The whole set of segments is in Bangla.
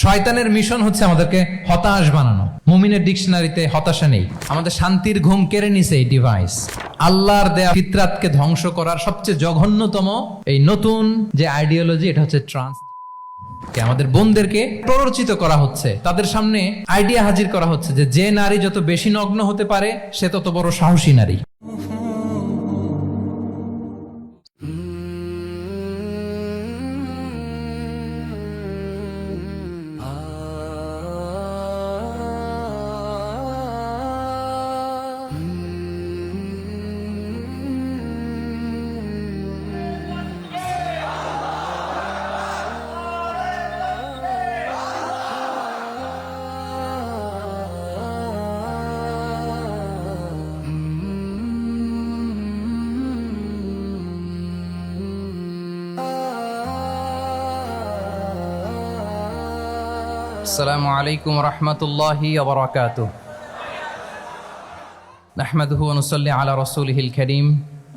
শয়তানের মিশন হচ্ছে আমাদেরকে হতাশ বানানো। মুমিনের ডিকশনারিতে হতাশা নেই। আমাদের শান্তির ঘুম কেড়ে নিছে এই ডিভাইস। আল্লাহর দেয়া ফিতরাতকে ধ্বংস করার সবচেয়ে জঘন্যতম এই নতুন যে আইডিওলজি, এটা হচ্ছে ট্রান্স। আমাদের বোনদেরকে প্ররোচিত করা হচ্ছে, তাদের সামনে আইডিয়া হাজির করা হচ্ছে যে নারী যত বেশি নগ্ন হতে পারে সে তত বড় সাহসী নারী। আসসালামু আলাইকুম রহমতুল্লাহি ওয়া বারাকাতুহু। নাহমাদুহু ওয়া নুসাল্লি আলা রাসূলিহিল কারীম,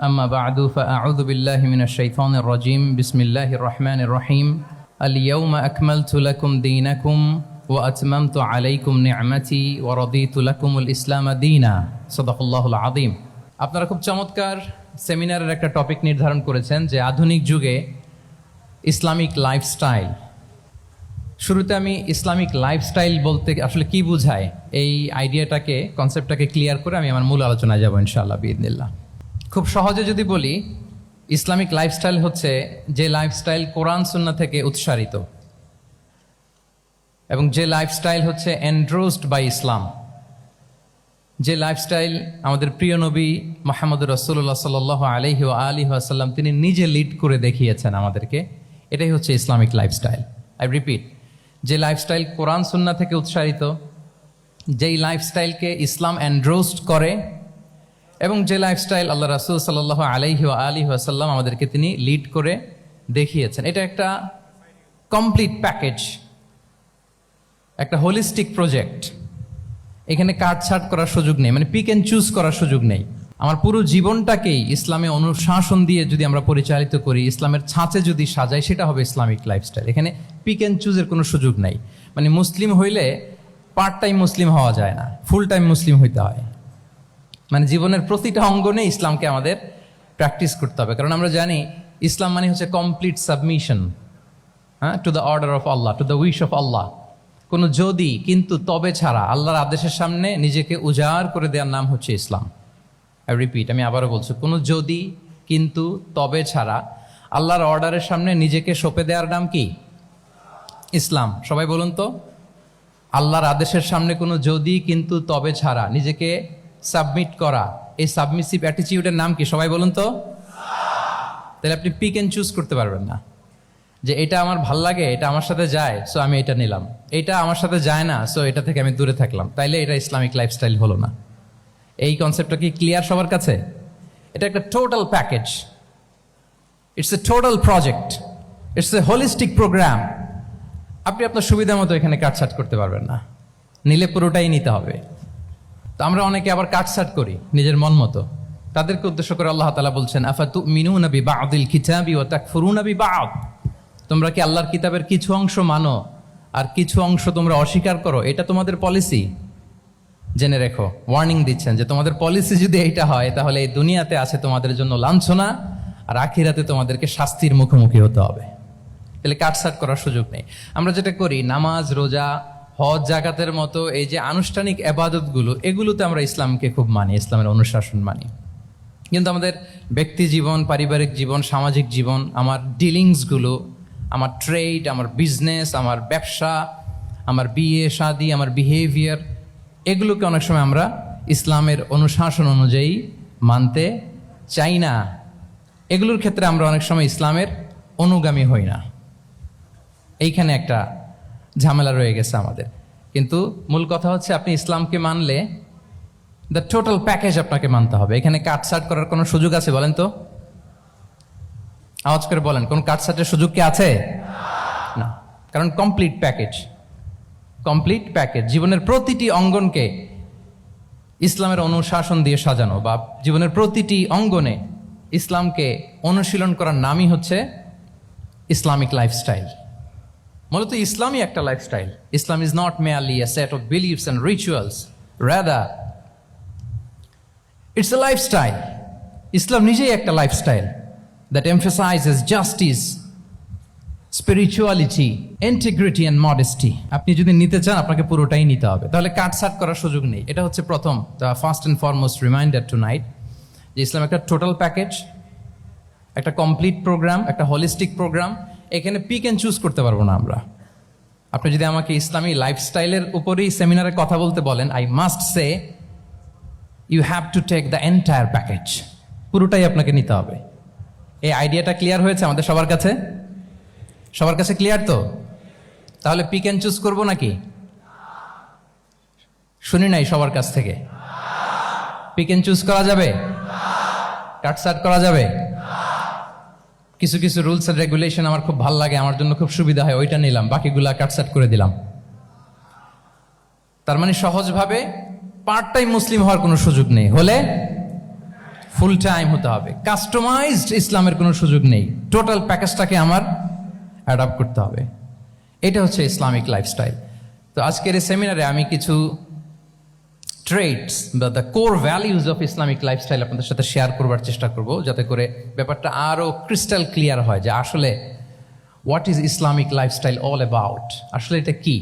আম্মা বা'দু, ফাআউযু বিল্লাহি মিনাশ শাইতানির রাজীম। বিসমিল্লাহির রহমানির রহিম। আল ইয়াওমা আকমালতু লাকুম দীনাকুম ওয়া আতমামতু আলাইকুম নি'মাতি ওয়া রাদিতু লাকুমুল ইসলাম দীনা। সাদাকাল্লাহুল আযীম। আপনারা খুব চমৎকার সেমিনারের একটা টপিক নির্ধারণ করেছেন যে আধুনিক যুগে ইসলামিক লাইফস্টাইল। শুরুতে আমি ইসলামিক লাইফস্টাইল বলতে আসলে কি বোঝায় এই আইডিয়াটাকে, কনসেপ্টটাকে ক্লিয়ার করে আমি আমার মূল আলোচনায় যাব ইনশাআল্লাহ বিইذনিল্লাহ। খুব সহজে যদি বলি, ইসলামিক লাইফস্টাইল হচ্ছে যে লাইফস্টাইল কোরআন সুন্নাহ থেকে উৎসারিত এবং যে লাইফস্টাইল হচ্ছে এন্ডোর্সড বাই ইসলাম, যে লাইফস্টাইল আমাদের প্রিয় নবী মুহাম্মদ রাসূলুল্লাহ সাল্লাল্লাহু আলাইহি ওয়া আলিহি ওয়াসাল্লাম তিনি নিজে লিড করে দেখিয়েছেন আমাদেরকে। এটাই হচ্ছে ইসলামিক লাইফস্টাইল। আই রিপিট, যে লাইফস্টাইল কোরআন সুন্নাহ থেকে উৎসারিত, যেই লাইফস্টাইলকে ইসলাম এন্ডোর্সড করে এবং যে লাইফস্টাইল আল্লাহ রাসূল সাল্লাল্লাহু আলাইহি ওয়া আলিহি ওয়াসাল্লাম আমাদেরকে তিনি লিড করে দেখিয়েছেন। এটা একটা কমপ্লিট প্যাকেজ, একটা হোলিস্টিক প্রজেক্ট। এখানে কাটছাট করার সুযোগ নেই, মানে পিক অ্যান্ড চুজ করার সুযোগ নেই। আমার পুরো জীবনটাকেই ইসলামে অনুশাসন দিয়ে যদি আমরা পরিচালিত করি, ইসলামের ছাঁচে যদি সাজাই, সেটা হবে ইসলামিক লাইফস্টাইল। এখানে পিক অ্যান্ড চুজের কোনো সুযোগ নাই। মানে মুসলিম হইলে পার্ট টাইম মুসলিম হওয়া যায় না, ফুল টাইম মুসলিম হইতে হয়। মানে জীবনের প্রতিটা অঙ্গনে ইসলামকে আমাদের প্র্যাকটিস করতে হবে, কারণ আমরা জানি ইসলাম মানে হচ্ছে কমপ্লিট সাবমিশন, হ্যাঁ, to the order of Allah, to the wish of Allah. কোনো যদি কিন্তু তবে ছাড়া আল্লাহর আদেশের সামনে নিজেকে উজাড় করে দেওয়ার নাম হচ্ছে ইসলাম। আই রিপিট, আমি আবারও বলছি, কোনো যদি কিন্তু তবে ছাড়া আল্লাহর অর্ডারের সামনে নিজেকে সঁপে দেওয়ার নাম কি? ইসলাম। সবাই বলুন তো, আল্লাহর আদেশের সামনে কোনো যদি কিন্তু তবে ছাড়া নিজেকে সাবমিট করা, এই সাবমিসিভ অ্যাটিটিউডের নাম কি? সবাই বলুন তো। তাহলে আপনি পিক অ্যান্ড চুজ করতে পারবেন না যে এটা আমার ভাল লাগে, এটা আমার সাথে যায়, সো আমি এটা নিলাম, এটা আমার সাথে যায় না, সো এটা থেকে আমি দূরে থাকলাম। তাইলে এটা ইসলামিক লাইফস্টাইল হলো না। এই কনসেপ্টটা কি ক্লিয়ার সবার কাছে? এটা একটা total package, it's a total project, it's a holistic programme. আপনি আপনার সুবিধা মতো এখানে কাটছাট করতে পারবেন না, নিলে পুরোটাই নিতে হবে। তো আমরা অনেকে আবার কাটছাট করি নিজের মন মতো। তাদেরকে উদ্দেশ্য করে আল্লাহ তাআলা বলছেন, আফাতুমিনুনা বিবা'দিল কিতাবি ওয়া তাকফুরুনা বিবা'দ। তোমরা কি আল্লাহর কিতাবের কিছু অংশ মানো আর কিছু অংশ তোমরা অস্বীকার করো? এটা তোমাদের পলিসি? জেনে রেখো, ওয়ার্নিং দিচ্ছেন যে তোমাদের পলিসি যদি এইটা হয়, তাহলে এই দুনিয়াতে আছে তোমাদের জন্য লাঞ্ছনা, আর আখিরাতে তোমাদেরকে শাস্তির মুখোমুখি হতে হবে। তাহলে কাটছাট করার সুযোগ নেই। আমরা যেটা করি, নামাজ, রোজা, হজ, জাকাতের মতো এই যে আনুষ্ঠানিক ইবাদতগুলো, এগুলোতে আমরা ইসলামকে খুব মানি, ইসলামের অনুশাসন মানি। কিন্তু আমাদের ব্যক্তি জীবন, পারিবারিক জীবন, সামাজিক জীবন, আমার ডিলিংসগুলো, আমার ট্রেড, আমার বিজনেস, আমার ব্যবসা, আমার বিয়ে শাদী, আমার বিহেভিয়ার, এগুলোকে অনেক সময় আমরা ইসলামের অনুশাসন অনুযায়ী মানতে চাই না। এগুলোর ক্ষেত্রে আমরা অনেক সময় ইসলামের অনুগামী হই না। এইখানে একটা ঝামেলা রয়ে গেছে আমাদের। কিন্তু মূল কথা হচ্ছে, আপনি ইসলামকে মানলে দ্য টোটাল প্যাকেজ আপনাকে মানতে হবে। এখানে কাটছাট করার কোনো সুযোগ আছে বলেন তো? আওয়াজ করে বলেন, কোন কাটছাটের সুযোগ কি আছে? না, কারণ কমপ্লিট প্যাকেজ, কমপ্লিট প্যাকেজ। জীবনের প্রতিটি অঙ্গনকে ইসলামের অনুশাসন দিয়ে সাজানো, বা জীবনের প্রতিটি অঙ্গনে ইসলামকে অনুশীলন করার নামই হচ্ছে ইসলামিক লাইফস্টাইল। মূলত ইসলামই একটা lifestyle. Islam is not merely a set of beliefs and rituals, rather it's a lifestyle. ইসলাম নিজেই একটা lifestyle that emphasizes justice, spirituality, integrity and modesty. আপনি যদি নিতে চান আপনাকে পুরোটাই নিতে হবে, তাহলে কাটছাট করার সুযোগ নেই। এটা হচ্ছে প্রথম, the first and foremost reminder tonight, যে ইসলাম একটা টোটাল প্যাকেজ, একটা কমপ্লিট প্রোগ্রাম, একটা হোলিস্টিক প্রোগ্রাম। এখানে পিক অ্যান্ড চুজ করতে পারবো না আমরা। আপনি যদি আমাকে ইসলামী লাইফস্টাইলের উপরেই সেমিনারে কথা বলতে বলেন, I must say you have to take the entire package, পুরোটাই আপনাকে নিতে হবে। এই আইডিয়াটা ক্লিয়ার হয়েছে আমাদের সবার কাছে? সবার কাছে ক্লিয়ার তো? তাহলে পিক অ্যান্ড চুজ করবো নাকি? শুনি নাই সবার কাছ থেকে। পিক অ্যান্ড চুজ করা যাবে? কাটছাট করা যাবে? কিছু কিছু রুলস এন্ড রেগুলেশন আমার খুব ভালো লাগে, আমার জন্য খুব সুবিধা হয়, ওইটা নিলাম, বাকিগুলা কাটছাট করে দিলাম। তার মানে সহজভাবে পার্ট টাইম মুসলিম হওয়ার কোনো সুযোগ নেই, হলে ফুল টাইম হতে হবে। কাস্টমাইজড ইসলামের কোনো সুযোগ নেই, টোটাল প্যাকেজটাকে আমার অ্যাডাপ্ট করতে হবে। এটা হচ্ছে ইসলামিক লাইফস্টাইল। তো আজকের এই সেমিনারে আমি কিছু ট্রেটস বা the core values of Islamic lifestyle আপনাদের সাথে শেয়ার করবার চেষ্টা করব, যাতে করে ব্যাপারটা আরও ক্রিস্টাল ক্লিয়ার হয় যে আসলে what is Islamic lifestyle all about. আসলে এটা কি,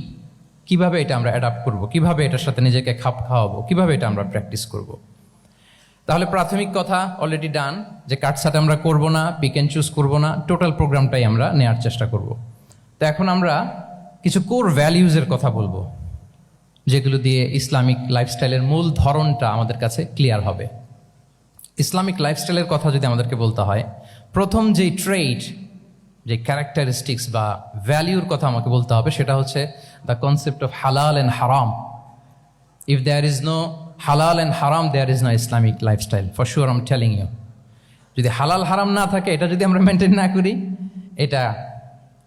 কিভাবে এটা আমরা অ্যাডাপ্ট করব, কিভাবে এটার সাথে নিজেকে খাপ খাওয়াবো, কিভাবে এটা আমরা প্র্যাকটিস করব। তাহলে প্রাথমিক কথা অলরেডি ডান, যে কাটছাট আমরা করব না, পিক অ্যান্ড চুজ করব না, টোটাল প্রোগ্রামটাই আমরা নেওয়ার চেষ্টা করব। তো এখন আমরা কিছু কোর ভ্যালিউজের কথা বলবো, যেগুলো দিয়ে ইসলামিক লাইফস্টাইলের মূল ধরনটা আমাদের কাছে ক্লিয়ার হবে। ইসলামিক লাইফস্টাইলের কথা যদি আমাদেরকে বলতে হয়, প্রথম যেই ট্রেট, যে ক্যারেক্টারিস্টিক্স বা ভ্যালিউর কথা আমাকে বলতে হবে, সেটা হচ্ছে the concept of halal and haram. If there is no halal and haram, there is no Islamic lifestyle, for sure I am telling you. যদি হালাল হারাম না থাকে, এটা যদি আমরা মেনটেন না করি, এটা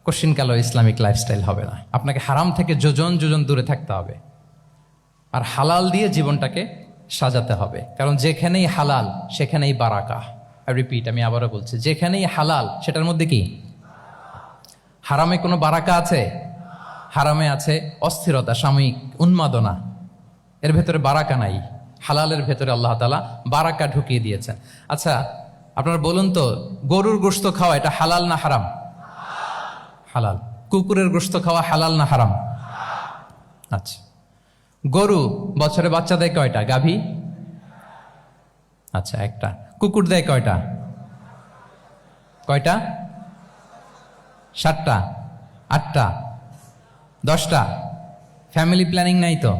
কোশ্চিনকালেও ইসলামিক লাইফস্টাইল হবে না। আপনাকে হারাম থেকে যোজন যোজন দূরে থাকতে হবে, আর হালাল দিয়ে জীবনটাকে সাজাতে হবে। কারণ যেখানেই হালাল সেখানেই বারাকা। আই রিপিট, আমি আবারও বলছি, যেখানেই হালাল সেটার মধ্যে কি? হারামে কোনো বারাকা আছে? হারামে আছে অস্থিরতা, সাময়িক উন্মাদনা, এর ভেতরে বারাকা নাই। হালালের ভেতরে আল্লাহ তাআলা বারাকা ঢুকিয়ে দিয়েছেন। আচ্ছা আপনারা বলুন তো, গরুর গোশত খাওয়া এটা হালাল না হারাম? হালাল। কুকুরের গোশত খাওয়া হালাল না হারাম? আচ্ছা, গরু বছরে বাচ্চা দেয় কয়টা? গাভী? আচ্ছা, একটা। কুকুর দেয় কয়টা? কয়টা? 7টা, 8টা, 10টা? ফ্যামিলি প্ল্যানিং নাই তো?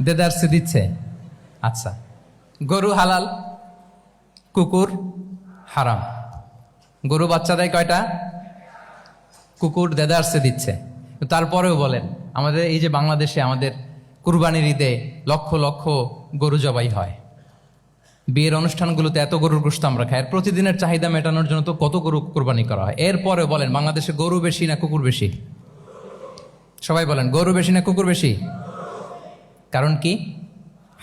দেদারসে দিচ্ছে। আচ্ছা, গরু হালাল, কুকুর হারাম। গরু বাচ্চা দেয় কয়টা? কুকুর দেদারসে দিচ্ছে। তারপরেও বলেন, আমাদের এই যে বাংলাদেশে আমাদের কুরবানির ঈদে লক্ষ লক্ষ গরু জবাই হয়, বিয়ের অনুষ্ঠানগুলোতে এত গরুর গোশত আমরা খাই, আর প্রতিদিনের চাহিদা মেটানোর জন্য তো কত গরু কোরবানি করা হয়। এরপরেও বলেন, বাংলাদেশে গরু বেশি না কুকুর বেশি? সবাই বলেন, গরু বেশি না কুকুর বেশি? কারণ কি?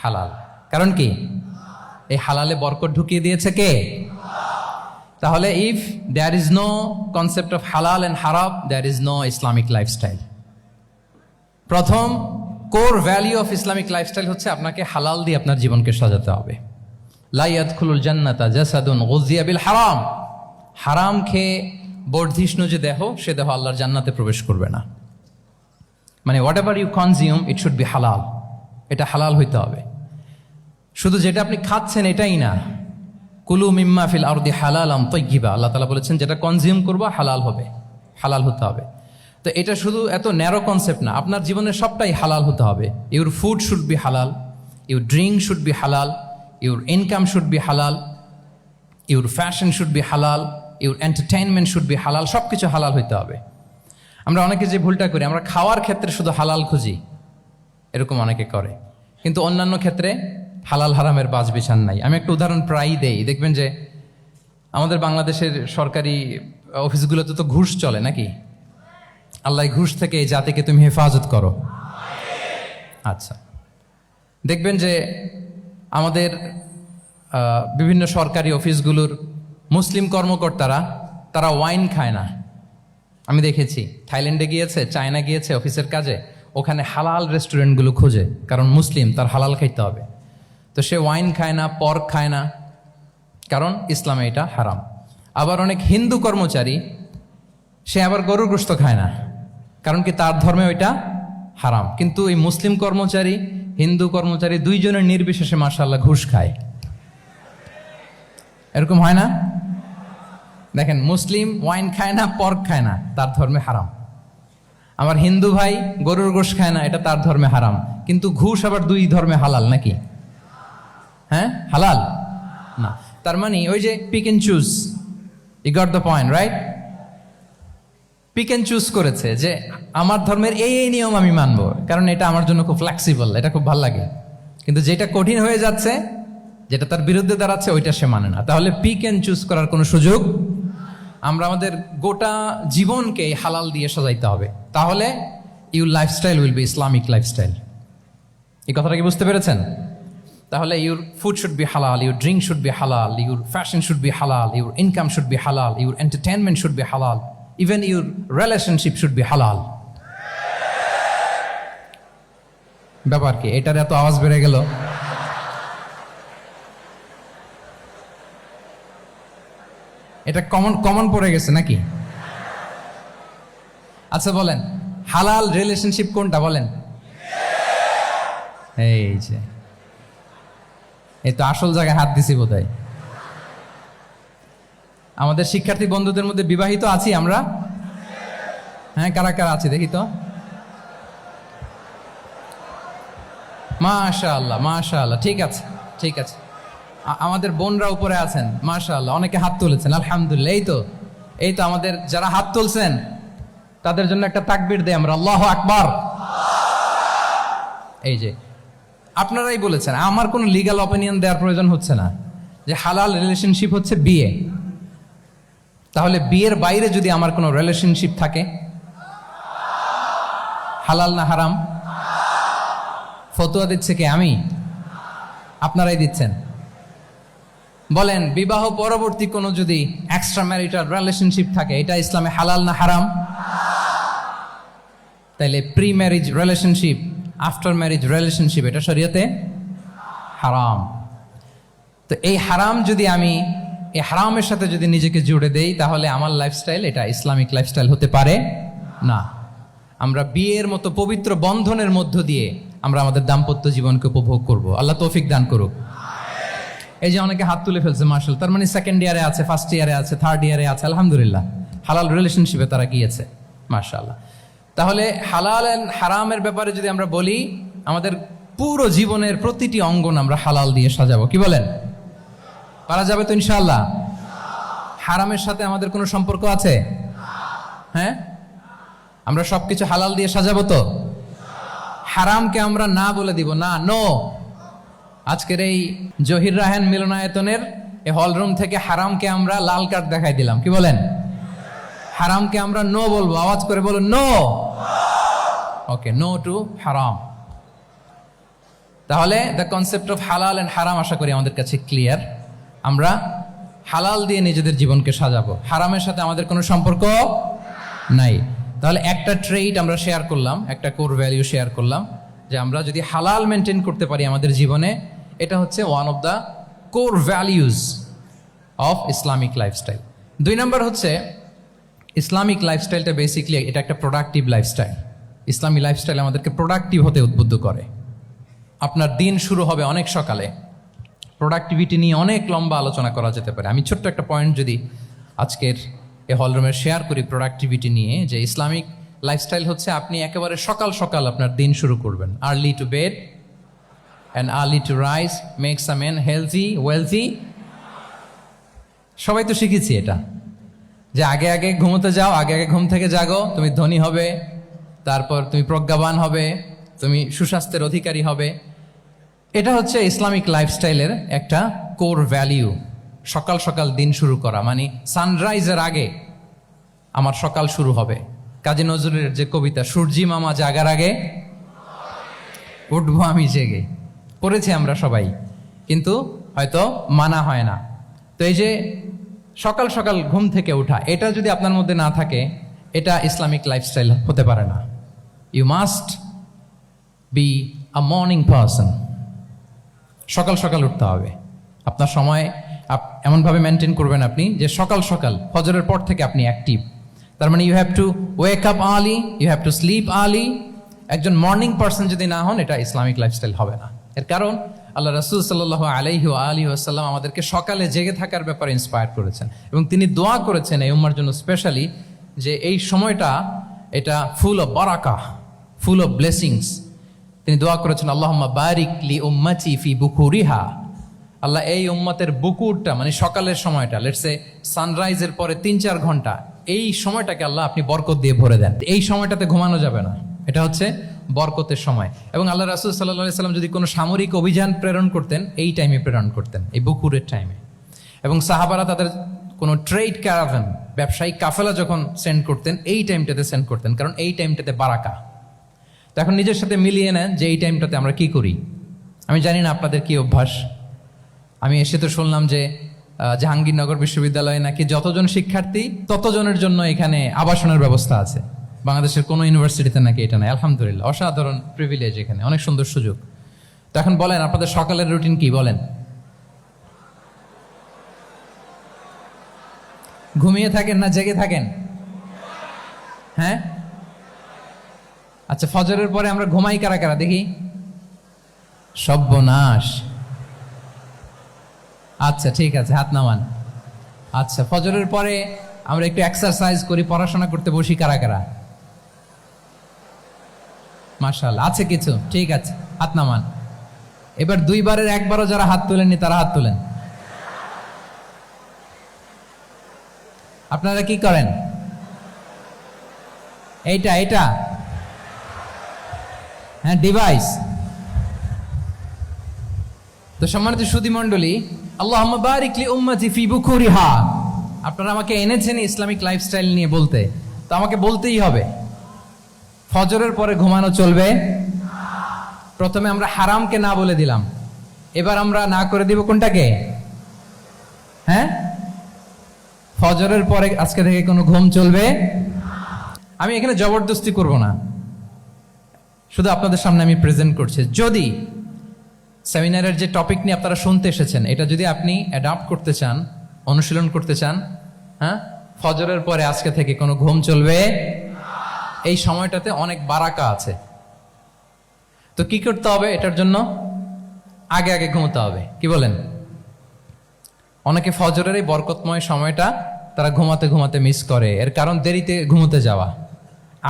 হালাল। কারণ কি? এই হালালে বরকত ঢুকিয়ে দিয়েছে কে? তাহলে if there is no concept of halal and haram, there is no Islamic lifestyle. প্রথম core value of Islamic lifestyle হচ্ছে আপনাকে হালাল দিয়ে আপনার জীবনকে সাজাতে হবে। লা ইয়াদখুলুল জান্নাতা জাসাদুন গুযিয়া বিল হারাম। হারাম খেয়ে বর্ধিষ্ণু যে দেহ, সে দেহ আল্লাহর জান্নাতে প্রবেশ করবে না। মানে whatever you consume, it should be halal. এটা হালাল হইতে হবে। শুধু যেটা আপনি খাচ্ছেন এটাই না, কুলু মিম্মা ফিল আরদি হালালাম তাইয়্যিবা, আল্লাহ তাআলা বলেছেন যেটা কনজিউম করবা হালাল হবে, হালাল হতে হবে। তো এটা শুধু এত ন্যারো কনসেপ্ট না, আপনার জীবনের সবটাই হালাল হতে হবে। ইউর ফুড শুড বি হালাল, ইউর ড্রিঙ্ক শুড বি হালাল, ইউর ইনকাম শুড বি হালাল, ইউর ফ্যাশন শুড বি হালাল, ইউর এন্টারটেইনমেন্ট শুড বি হালাল। সব কিছু হালাল হইতে হবে। আমরা অনেকে যে ভুলটা করি, আমরা খাওয়ার ক্ষেত্রে শুধু হালাল খুঁজি, এরকম অনেকে করে, কিন্তু অন্যান্য ক্ষেত্রে হালাল হারামের বাজ বিছান নাই। আমি একটা উদাহরণ প্রায়ই দেই, দেখবেন যে আমাদের বাংলাদেশের সরকারি অফিসগুলোতে তো ঘুষ চলে নাকি? আল্লাহ ঘুষ থেকে এই জাতিকে তুমি হেফাজত করো। আচ্ছা, দেখবেন যে আমাদের বিভিন্ন সরকারি অফিসগুলোর মুসলিম কর্মকর্তারা, তারা ওয়াইন খায় না। আমি দেখেছি থাইল্যান্ডে গিয়েছে, চায়না গিয়েছে অফিসের কাজে, ওখানে হালাল রেস্টুরেন্টগুলো খোঁজে, কারণ মুসলিম, তার হালাল খাইতে হবে। তো সে ওয়াইন খায় না, পর্ক খায় না, কারণ ইসলামে এটা হারাম। আবার অনেক হিন্দু কর্মচারী, সে আবার গরুর গোশত খায় না, কারণ কি তার ধর্মে ওইটা হারাম। কিন্তু এই মুসলিম কর্মচারী, হিন্দু কর্মচারী দুইজনের নির্বিশেষে মাশাআল্লাহ ঘুষ খায়। এরকম হয় না? দেখেন, মুসলিম ওয়াইন খায় না, পর্ক খায় না, তার ধর্মে হারাম। আমার হিন্দু ভাই গরুর গোশত খায় না, এটা তার ধর্মে হারাম। কিন্তু ঘুষ আবার দুই ধর্মে হালাল নাকি? হ্যাঁ, হালাল না। তার মানে ওই যে pick and choose, you got the point, right? Pick and choose করেছে যে আমার ধর্মের এই এই নিয়ম আমি মানবো, কারণ এটা আমার জন্য খুব ফ্লেক্সিবল, এটা খুব ভালো লাগে। কিন্তু যেটা কঠিন হয়ে যাচ্ছে, যেটা তার বিরুদ্ধে দাঁড়াচ্ছে, ওইটা সে মানে না। তাহলে পিক এন্ড চুজ করার কোনো সুযোগ, আমরা আমাদের গোটা জীবনকে হালাল দিয়ে সাজাইতে হবে। তাহলে your lifestyle will be Islamic lifestyle. এই কথাটা কি বুঝতে পেরেছেন? তাহলে ইউর ফুড শুড বি হালাল, ইউর ড্রিঙ্ক শুড বি হালাল, ইউর ফ্যাশন শুড বি হালাল, ইউর ইনকাম শুড বি হালাল, ইউর এন্টারটেনমেন্ট শুড বি হালাল, even your relationship should be হালাল। ব্যাপার কি? এটার এত আওয়াজ বেড়ে গেল। এটা কমন পড়ে গেছে নাকি? আচ্ছা বলেন, হালাল রিলেশনশিপ কোনটা বলেন? এই যে, এই তো আসল জায়গায় হাত দিছি বোধহয়। আমাদের শিক্ষার্থী বন্ধুদের মধ্যে বিবাহিত আছি আমরা? হ্যাঁ, কারা কারা আছি দেখি তো। মাশাআল্লাহ, মাশাআল্লাহ, ঠিক আছে, ঠিক আছে। আমাদের বোনরা উপরে আছেন, মাশাআল্লাহ, অনেকে হাত তুলেছেন, আলহামদুলিল্লাহ। এই তো আমাদের যারা হাত তুলছেন তাদের জন্য একটা তাকবীর দেই আমরা, আল্লাহু আকবার। এই যে আপনারাই বলেছেন, আমার কোনো লিগ্যাল অপিনিয়ন দেওয়ার প্রয়োজন হচ্ছে না, যে হালাল রিলেশনশিপ হচ্ছে বিয়ে। তাহলে বিয়ের বাইরে যদি আমার কোনো রিলেশনশিপ থাকে, হালাল না হারাম? ফতোয়া দিচ্ছে কে? আমি? আপনারাই দিচ্ছেন। বলেন, বিবাহ পরবর্তী কোনো যদি এক্সট্রা ম্যারিটাল রিলেশনশিপ থাকে, এটা ইসলামে হালাল না হারাম? তাইলে pre marriage relationship, after marriage relationship, এটা শরীয়তে হারাম। তো এই হারাম যদি আমি এই হারামের সাথে যদি নিজেকে জুড়ে দেই, তাহলে আমার লাইফস্টাইল এটা ইসলামিক লাইফস্টাইল হতে পারে না। আমরা বিয়ের মতো পবিত্র বন্ধনের মধ্য দিয়ে আমরা আমাদের দাম্পত্য জীবনকে উপভোগ করব। আল্লাহ তৌফিক দান করুক। এই যে অনেকে হাত তুলে ফেলছে, মাশাআল্লাহ, তার মানে সেকেন্ড ইয়ারে আছে, ফার্স্ট ইয়ারে আছে, থার্ড ইয়ারে আছে, আলহামদুলিল্লাহ, হালাল রিলেশনশিপে তারা গিয়েছে, মাশাআল্লাহ। তাহলে হালাল এন্ড হারামের ব্যাপারে যদি আমরা বলি, আমাদের পুরো জীবনের প্রতিটি অঙ্গন আমরা হালাল দিয়ে সাজাবো। কি বলেন? পারা যাবে তো ইনশাআল্লাহ? হারামের সাথে আমাদের কোনো সম্পর্ক আছে? হ্যাঁ, আমরা সবকিছু হালাল দিয়ে সাজাবো তো? হারামকে আমরা না বলে দিব, না, নো। আজকের এই জহির রায়হান মিলনায়তনের এই হলরুম থেকে হারামকে আমরা লাল কার্ড দেখাই দিলাম। কি বলেন? হারামকে আমরা নো বলবো, আওয়াজ করে বলুন, নো। ওকে, নো টু হারাম। তাহলে দ্য কনসেপ্ট অফ হালাল এন্ড হারাম আশা করি আমাদের কাছে ক্লিয়ার। আমরা হালাল দিয়ে নিজেদের জীবনকে সাজাবো, হারামের সাথে আমাদের কোনো সম্পর্ক নাই। তাহলে একটা ট্রেইট আমরা শেয়ার করলাম, একটা কোর ভ্যালু শেয়ার করলাম, যে আমরা যদি হালাল মেনটেন করতে পারি আমাদের জীবনে, এটা হচ্ছে one of the core values of Islamic lifestyle. 2 নম্বর হচ্ছে, ইসলামিক লাইফস্টাইলটা বেসিকলি এটা একটা প্রোডাক্টিভ লাইফস্টাইল। ইসলামী লাইফস্টাইল আমাদেরকে প্রোডাক্টিভ হতে উদ্বুদ্ধ করে। আপনার দিন শুরু হবে অনেক সকালে, প্রোডাক্টিভিটি নিয়ে অনেক লম্বা আলোচনা করা যেতে পারে। আমি ছোট্ট একটা পয়েন্ট যদি আজকের এই হলরুমে শেয়ার করি প্রোডাক্টিভিটি নিয়ে, যে ইসলামিক লাইফস্টাইল হচ্ছে আপনি একেবারে সকাল সকাল আপনার দিন শুরু করবেন। Early to bed and early to rise makes a man healthy wealthy. সবাই তো শিখেছি এটা, যে আগে আগে ঘুমোতে যাও, আগে আগে ঘুম থেকে জাগো, তুমি ধনী হবে, তারপর তুমি প্রজ্ঞাবান হবে, তুমি সুস্বাস্থ্যের অধিকারী হবে। এটা হচ্ছে ইসলামিক লাইফস্টাইলের একটা কোর ভ্যালিউ। সকাল সকাল দিন শুরু করা, মানে সানরাইজের আগে আমার সকাল শুরু হবে। কাজী নজরুলের যে কবিতা, সূর্যি মামা জাগার আগে উঠবো আমি জেগে, পড়েছি আমরা সবাই, কিন্তু হয়তো মানা হয় না। তো এই যে সকাল সকাল ঘুম থেকে ওঠা, এটা যদি আপনার মধ্যে না থাকে, এটা ইসলামিক লাইফস্টাইল হতে পারে না। You must be a morning person. সকাল সকাল উঠতে হবে। আপনার সময় এমনভাবে মেনটেন করবেন আপনি যে সকাল সকাল ফজরের পর থেকে আপনি অ্যাক্টিভ। তার মানে you have to wake up early, you have to sleep early. একজন মর্নিং পারসন যদি না হন, এটা ইসলামিক লাইফস্টাইল হবে না। এর কারণ আল্লাহ রাসূল সাল্লাল্লাহু আলাইহি ওয়া আলিহি ওয়াসাল্লাম আমাদেরকে সকালে জেগে থাকার ব্যাপারে ইন্সপায়ার করেছেন এবং তিনি দোয়া করেছেন এই উম্মার জন্য স্পেশালি, যে এই সময়টা এটা full of barakah, full of blessings. তিনি দোয়া করেছেন আল্লাহুম্মা বারিক লি উম্মতি ফি বুকুরিহা। আল্লাহ এই উম্মতের বুকুরটা মানে সকালের সময়টা, লেটস সে সানরাইজের পরে 3-4 ঘন্টা, এই সময়টাকে আল্লাহ আপনি বরকত দিয়ে ভরে দেন। এই সময়টাতে ঘুমানো যাবে না, এটা হচ্ছে বরকতের সময়। এবং আল্লাহ রাসূল সাল্লাল্লাহু আলাইহি সাল্লাম যদি কোনো সামরিক অভিযান প্রেরণ করতেন, এই টাইমে প্রেরণ করতেন, এই বুকুরের টাইমে। এবং সাহাবারা তাদের কোনো ট্রেড ক্যারাভান, ব্যবসায়িক কাফেলা যখন সেন্ড করতেন, এই টাইমটাতে সেন্ড করতেন, কারণ এই টাইমটাতে বারাকা। তো এখন নিজের সাথে মিলিয়ে নেন যে এই টাইমটাতে আমরা কি করি। আমি জানি না আপনাদের কি অভ্যাস। আমি এসে তো শুনলাম যে জাহাঙ্গীরনগর বিশ্ববিদ্যালয়ে নাকি যতজন শিক্ষার্থী ততজনের জন্য এখানে আবাসনের ব্যবস্থা আছে। বাংলাদেশের কোনো ইউনিভার্সিটিতে নাকি এটা নাই। আলহামদুলিল্লাহ, অসাধারণ প্রিভিলেজ, এখানে অনেক সুন্দর সুযোগ। তো এখন বলেন আপনাদের সকালের রুটিন কি বলেন? ঘুমিয়ে থাকেন না জেগে থাকেন? হ্যাঁ, আচ্ছা, ফজরের পরে আমরা ঘুমাই কারা কারা দেখি? সর্বনাশ। আচ্ছা ঠিক আছে, হাত নামান। আচ্ছা, ফজরের পরে আমরা একটু এক্সারসাইজ করি, পড়াশোনা করতে বসি কারা কারা? মাশাআল্লাহ, আছে কিছু, ঠিক আছে, হাত নামান। এবার 2 বারের 1 বারও যারা হাত তোলেননি তারা হাত তোলেন। আপনারা কি করেন? এইটা এটা হ্যাঁ, ডিভাইস। তো সম্মানিত সুধী মণ্ডলী, আল্লাহুম্মা বারিক লি উম্মতি ফি বুকুরিহা। আপনারা আমাকে এনেছেন ইসলামিক লাইফস্টাইল নিয়ে বলতে, তো আমাকে বলতেই হবে ফজরের পরে ঘুমানো চলবে। প্রথমে আমরা হারামকে না বলে দিলাম, এবার আমরা না করে দিব কোনটাকে? হ্যাঁ, ফজরের পরে আজকে থেকে কোনো ঘুম চলবে। আমি এখানে জবরদস্তি করব না, শুধু আপনাদের সামনে আমি প্রেজেন্ট করছি। যদি সেমিনারের যে টপিক নিয়ে আপনারা শুনতে এসেছেন, এটা যদি আপনি অ্যাডাপ্ট করতে চান, অনুশীলন করতে চান, হ্যাঁ, ফজরের পরে আজকে থেকে কোনো ঘুম চলবে। এই সময়টাতে অনেক বারাকা আছে। তো কি করতে হবে? এটার জন্য আগে আগে ঘুমোতে হবে। কি বলেন? অনেকে ফজরের এই বরকতময় সময়টা তারা ঘুমাতে ঘুমাতে মিস করে। এর কারণ দেরিতে ঘুমোতে যাওয়া।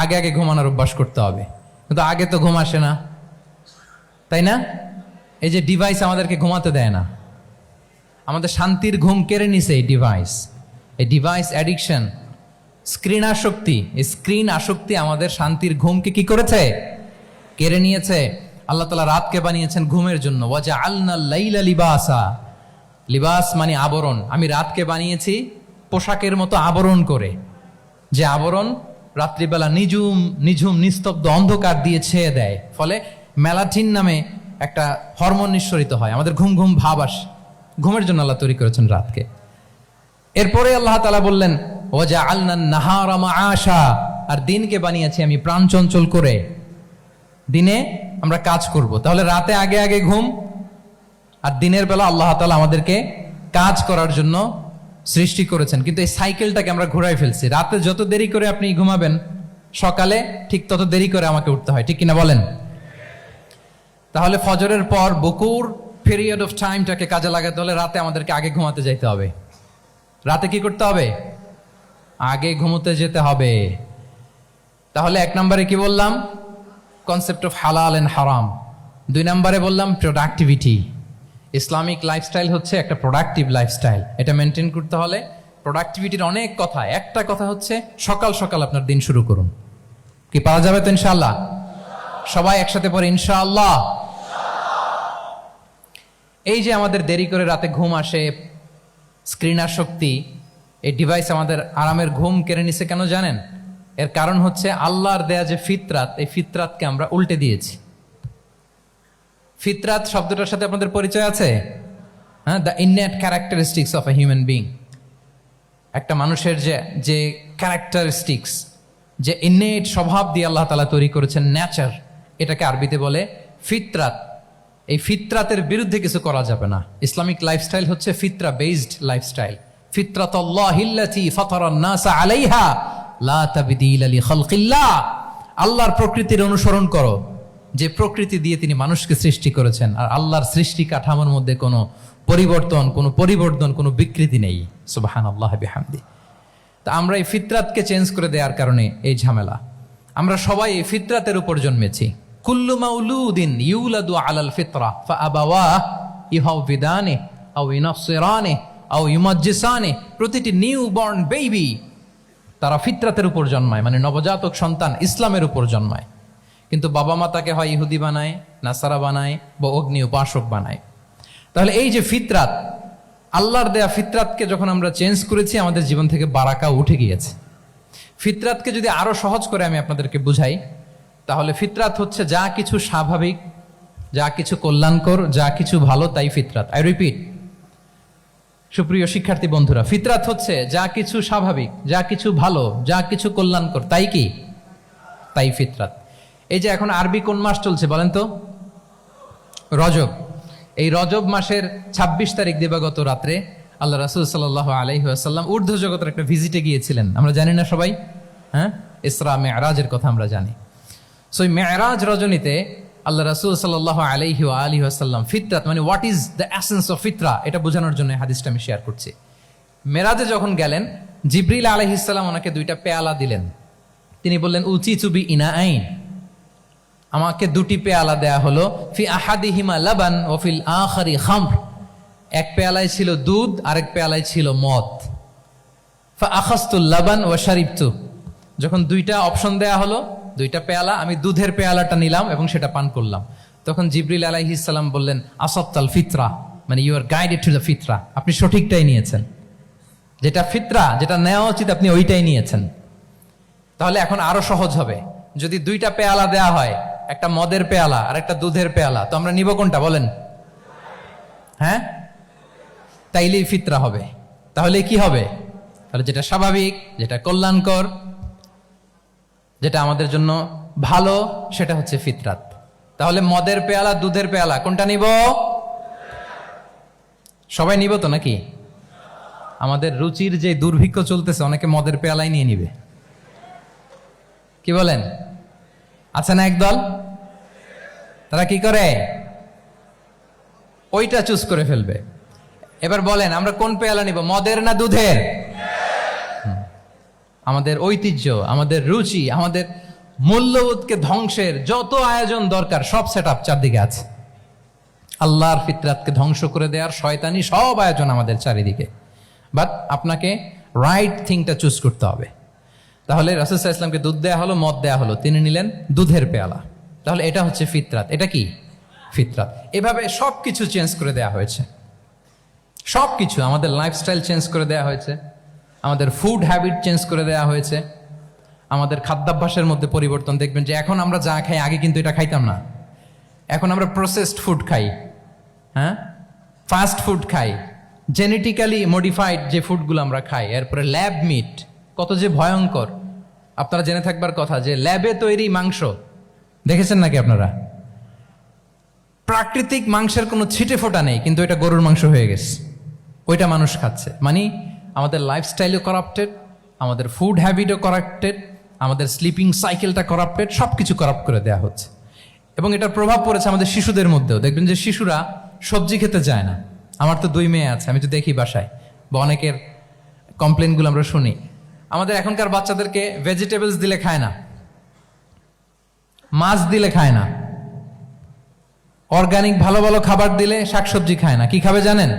আগে আগে ঘুমানোর অভ্যাস করতে হবে। কিন্তু আগে তো ঘুম আসে না, তাই না? এই যে ডিভাইস আমাদেরকে ঘুমাতে দেয় না, আমাদের শান্তির ঘুম কেড়ে নিছে এই ডিভাইস। এই ডিভাইস অ্যাডিকশন, স্ক্রিন আসক্তি, এই স্ক্রিন আসক্তি আমাদের শান্তির ঘুমকে কি করেছে? কেড়ে নিয়েছে। আল্লাহ তাআলা রাতকে বানিয়েছেন ঘুমের জন্য। ওয়াজআলনাল লাইলা লিবাসা। লিবাস মানে আবরণ। আমি রাতকে বানিয়েছি পোশাকের মতো আবরণ করে, যে আবরণ রাত্রিবেলা নিঝুম নিঝুম নিস্তব্ধ অন্ধকার দিয়ে ছেয়ে দেয়। ফলে মেলাটিন নামে একটা হরমোন নিঃসরিত হয়, আমাদের ঘুম ঘুম ভাব আসে। ঘুমের জন্য আল্লাহ তৈরি করেছেন রাতকে। এরপরে আল্লাহ তাআলা বললেন ওয়াজআলনান নাহারা মাআশা। আর দিনকে বানিয়েছি আমি প্রাণ চঞ্চল করে, দিনে আমরা কাজ করব। তাহলে রাতে আগে আগে ঘুম, আর দিনের বেলা আল্লাহ তাআলা আমাদেরকে কাজ করার জন্য সৃষ্টি করেছেন। কিন্তু এই সাইকেলটাকে আমরা ঘুরাই ফেলছি। রাতে যত দেরি করে আপনি ঘুমাবেন, সকালে ঠিক তত দেরি করে আমাকে উঠতে হয়, ঠিক কিনা বলেন? তাহলে ফজরের পর বকুর পিরিয়ড অফ টাইমটাকে কাজে লাগাতে হলে রাতে আমাদেরকে আগে ঘুমাতে যেতে হবে। রাতে কি করতে হবে? আগে ঘুমোতে যেতে হবে। তাহলে 1 নম্বরে কি বললাম? কনসেপ্ট অফ হালাল এন্ড হারাম। 2 নম্বরে বললাম প্রোডাক্টিভিটি। ইসলামিক লাইফস্টাইল হচ্ছে একটা প্রোডাক্টিভ লাইফস্টাইল। এটা মেনটেন করতে হলে প্রোডাক্টিভিটির অনেক কথা। একটা কথা হচ্ছে সকাল সকাল আপনার দিন শুরু করুন। কি পাওয়া যাবে তো ইনশাআল্লাহ? সবাই একসাথে পড়ে ইনশাআল্লাহ। এই যে আমাদের দেরি করে রাতে ঘুম আসে, স্ক্রিন আসক্তি, এই ডিভাইস আমাদের আরামের ঘুম কেড়ে নিছে কেন জানেন? এর কারণ হচ্ছে আল্লাহর দেয়া যে ফিতরাত, এই ফিতরাতকে আমরা উল্টে দিয়েছি। ফিতরাত শব্দটার সাথে আপনাদের পরিচয় আছে? হ্যাঁ, the innate characteristics of a human being. একটা মানুষের যে ক্যারেক্টারিস্টিক্স, যে ইননেট স্বভাব দিয়ে আল্লাহ তাআলা তৈরি করেছেন, নেচার, এটাকে আরবিতে বলে ফিতরাত। এই ফিতরাতের বিরুদ্ধে কিছু করা যাবে না। ইসলামিক লাইফস্টাইল হচ্ছে ফিতরা বেসড লাইফস্টাইল। ফিতরাতাল্লাহিল্লাতী ফাতারান নাসা আলাইহা লা তাবদীলা লিখালকিল্লাহ। আল্লাহর প্রকৃতির অনুসরণ করো, যে প্রকৃতি দিয়ে তিনি মানুষকে সৃষ্টি করেছেন। আর আল্লাহর সৃষ্টি কাঠামোর মধ্যে কোনো পরিবর্তন, কোনো বিকৃতি নেই। সুবহানাল্লাহি বিহামদি। তা আমরা এই ফিতরাতকে চেঞ্জ করে দেওয়ার কারণে এই ঝামেলা। আমরা সবাই এই ফিতরাতের উপর জন্মেছি। কুল্লু মাউলুদিন ইউলাদু আলাল ফিতরা ফাআবাওয়াহু ইউহাউবিদানি আও ইউনাসসিরানি আও ইউমাজ্জিসানি। প্রতিটি নিউ বর্ন বেবি তারা ফিতরাতের উপর জন্মায়, মানে নবজাতক সন্তান ইসলামের উপর জন্মায়। কিন্তু বাবা মা তাকে হয় ইহুদি বানায়, নাসারা বানায় বা অগ্নি উপাসক বানায়। তাহলে এই যে ফিতরাত, আল্লাহর দেয়া ফিতরাতকে যখন আমরা চেঞ্জ করেছি, আমাদের জীবন থেকে বারাকা উঠে গিয়েছে। ফিতরাতকে যদি আরো সহজ করে আমি আপনাদেরকে বুঝাই, তাহলে ফিতরাত হচ্ছে যা কিছু স্বাভাবিক, যা কিছু কল্যাণকর, যা কিছু ভালো, তাই ফিতরাত। আই রিপিট, সুপ্রিয় শিক্ষার্থী বন্ধুরা, ফিতরাত হচ্ছে যা কিছু স্বাভাবিক, যা কিছু ভালো, যা কিছু কল্যাণকর, তাই কি? তাই ফিতরাত। এই যে এখন আরবি কোন মাস চলছে বলেন তো? রজব। এই রজব মাসের ২৬ তারিখ দিবাগত রাত্রে আল্লাহ রাসূল সাল্লাল্লাহু আলাইহি ওয়াসাল্লাম ঊর্ধ্ব জগতের একটা ভিজিটে গিয়েছিলেন। আমরা জানি না সবাই? হ্যাঁ, ইসরা মেরাজের কথা আমরা জানি। সো এই মেরাজ রজনীতে আল্লাহ রাসূল সাল্লাল্লাহু আলাইহি ওয়া আলিহি ওয়াসাল্লাম ফিতরাত, মানে what is the essence of ফিতরা, এটা বোঝানোর জন্য হাদিসটা আমি শেয়ার করছি। মেরাজে যখন গেলেন, জিবরিল আলাইহিস সালাম ওনাকে 2টা পেয়ালা দিলেন। তিনি বললেন, উচিতু বি ইনাআইন, আমাকে 2টি পেয়ালা দেয়া হলো। ফি আহাদিহিমা লাবান ওয়া ফিল আখারি খামর। এক পেয়ালায় ছিল দুধ, আরেক পেয়ালায় ছিল মদ। ফা আখাযতুল লাবান ওয়া শারিবতু। যখন 2টা অপশন দেয়া হলো, 2টা পেয়ালা, আমি দুধের পেয়ালাটা নিলাম এবং সেটা পান করলাম। তখন জিবরিল আলাইহিস সালাম বললেন, আসাবতাল ফিতরা, মানে you are guided to the fitrah, আপনি সঠিকটাই নিয়েছেন। যেটা ফিতরা, যেটা নেওয়া উচিত, আপনি ওইটাই নিয়েছেন। তাহলে এখন আরো সহজ হবে। যদি 2টা পেয়ালা দেয়া হয়, একটা মদের পেয়ালা আর একটা দুধের পেয়ালা, তো আমরা নিব কোনটা বলেন? হ্যাঁ, তাইলেই ফিতরা হবে। তাহলে কি হবে? তাহলে যেটা স্বাভাবিক, যেটা কল্যাণকর, যেটা আমাদের জন্য ভালো, সেটা হচ্ছে ফিতরাত। তাহলে মদের পেয়ালা, দুধের পেয়ালা, কোনটা নিব? সবাই নিব তো নাকি? আমাদের রুচির যে দুর্ভিক্ষ চলতেছে, অনেকে মদের পেয়ালাই নিয়ে নিবে। কি বলেন? আছে না একদল, তারা কি করে? ওইটা চুজ করে ফেলবে। এবার বলেন, আমরা কোন পেয়ালা নিব, মদের না দুধের? আমাদের ঐতিহ্য, আমাদের রুচি, আমাদের মূল্যবোধকে ধ্বংসের যত আয়োজন দরকার, সব সেটআপ চারদিকে আছে। আল্লাহর ফিতরাতকে ধ্বংস করে দেওয়ার শয়তানি সব আয়োজন আমাদের চারিদিকে। বাট আপনাকে রাইট থিংটা চুজ করতে হবে। তাহলে রাসূল সাল্লাল্লাহু আলাইহি ওয়াসাল্লামকে দুধ দেয়া হলো, মদ দেয়া হলো, তিনি নিলেন দুধের পেয়ালা। তাহলে এটা হচ্ছে ফিতরাত। এটা কি? ফিতরাত। এভাবে সবকিছু চেঞ্জ করে দেয়া হয়েছে। সবকিছু, আমাদের লাইফস্টাইল চেঞ্জ করে দেয়া হয়েছে, আমাদের ফুড হ্যাবিট চেঞ্জ করে দেয়া হয়েছে, আমাদের খাদ্যাভ্যাসের মধ্যে পরিবর্তন। দেখবেন যে এখন আমরা যা খাই, আগে কিন্তু এটা খাইতাম না। এখন আমরা প্রসেসড ফুড খাই, হ্যাঁ, ফাস্ট ফুড খাই, জেনেটিক্যালি মডিফাইড যে ফুডগুলো আমরা খাই, এরপরে ল্যাব মিট, কত যে ভয়ঙ্কর। আপনারা জেনে থাকবার কথা যে ল্যাবে তৈরি মাংস দেখেছেন নাকি আপনারা? প্রাকৃতিক মাংসের কোনো ছিটে ফোটা নেই, কিন্তু এটা গরুর মাংস হয়ে গেছে, ওইটা মানুষ খাচ্ছে। মানে আমাদের লাইফস্টাইলও করাপ্টেড, আমাদের ফুড হ্যাবিটও করাপ্টেড, আমাদের স্লিপিং সাইকেলটা করাপ্টেড, সব কিছু করাপ্ট করে দেওয়া হচ্ছে। এবং এটার প্রভাব পড়েছে আমাদের শিশুদের মধ্যেও। দেখবেন যে শিশুরা সবজি খেতে চায় না। আমার তো 2 মেয়ে আছে, আমি তো দেখি বাসায়, বা অনেকের কমপ্লেনগুলো আমরা শুনি। আমাদের এখনকার বাচ্চাদেরকে ভেজিটেবলস দিলে খায় না, মাছ দিলে খায় না, অর্গানিক ভালো ভালো খাবার দিলে শাকসবজি খায় না। কি খাবে জানেন?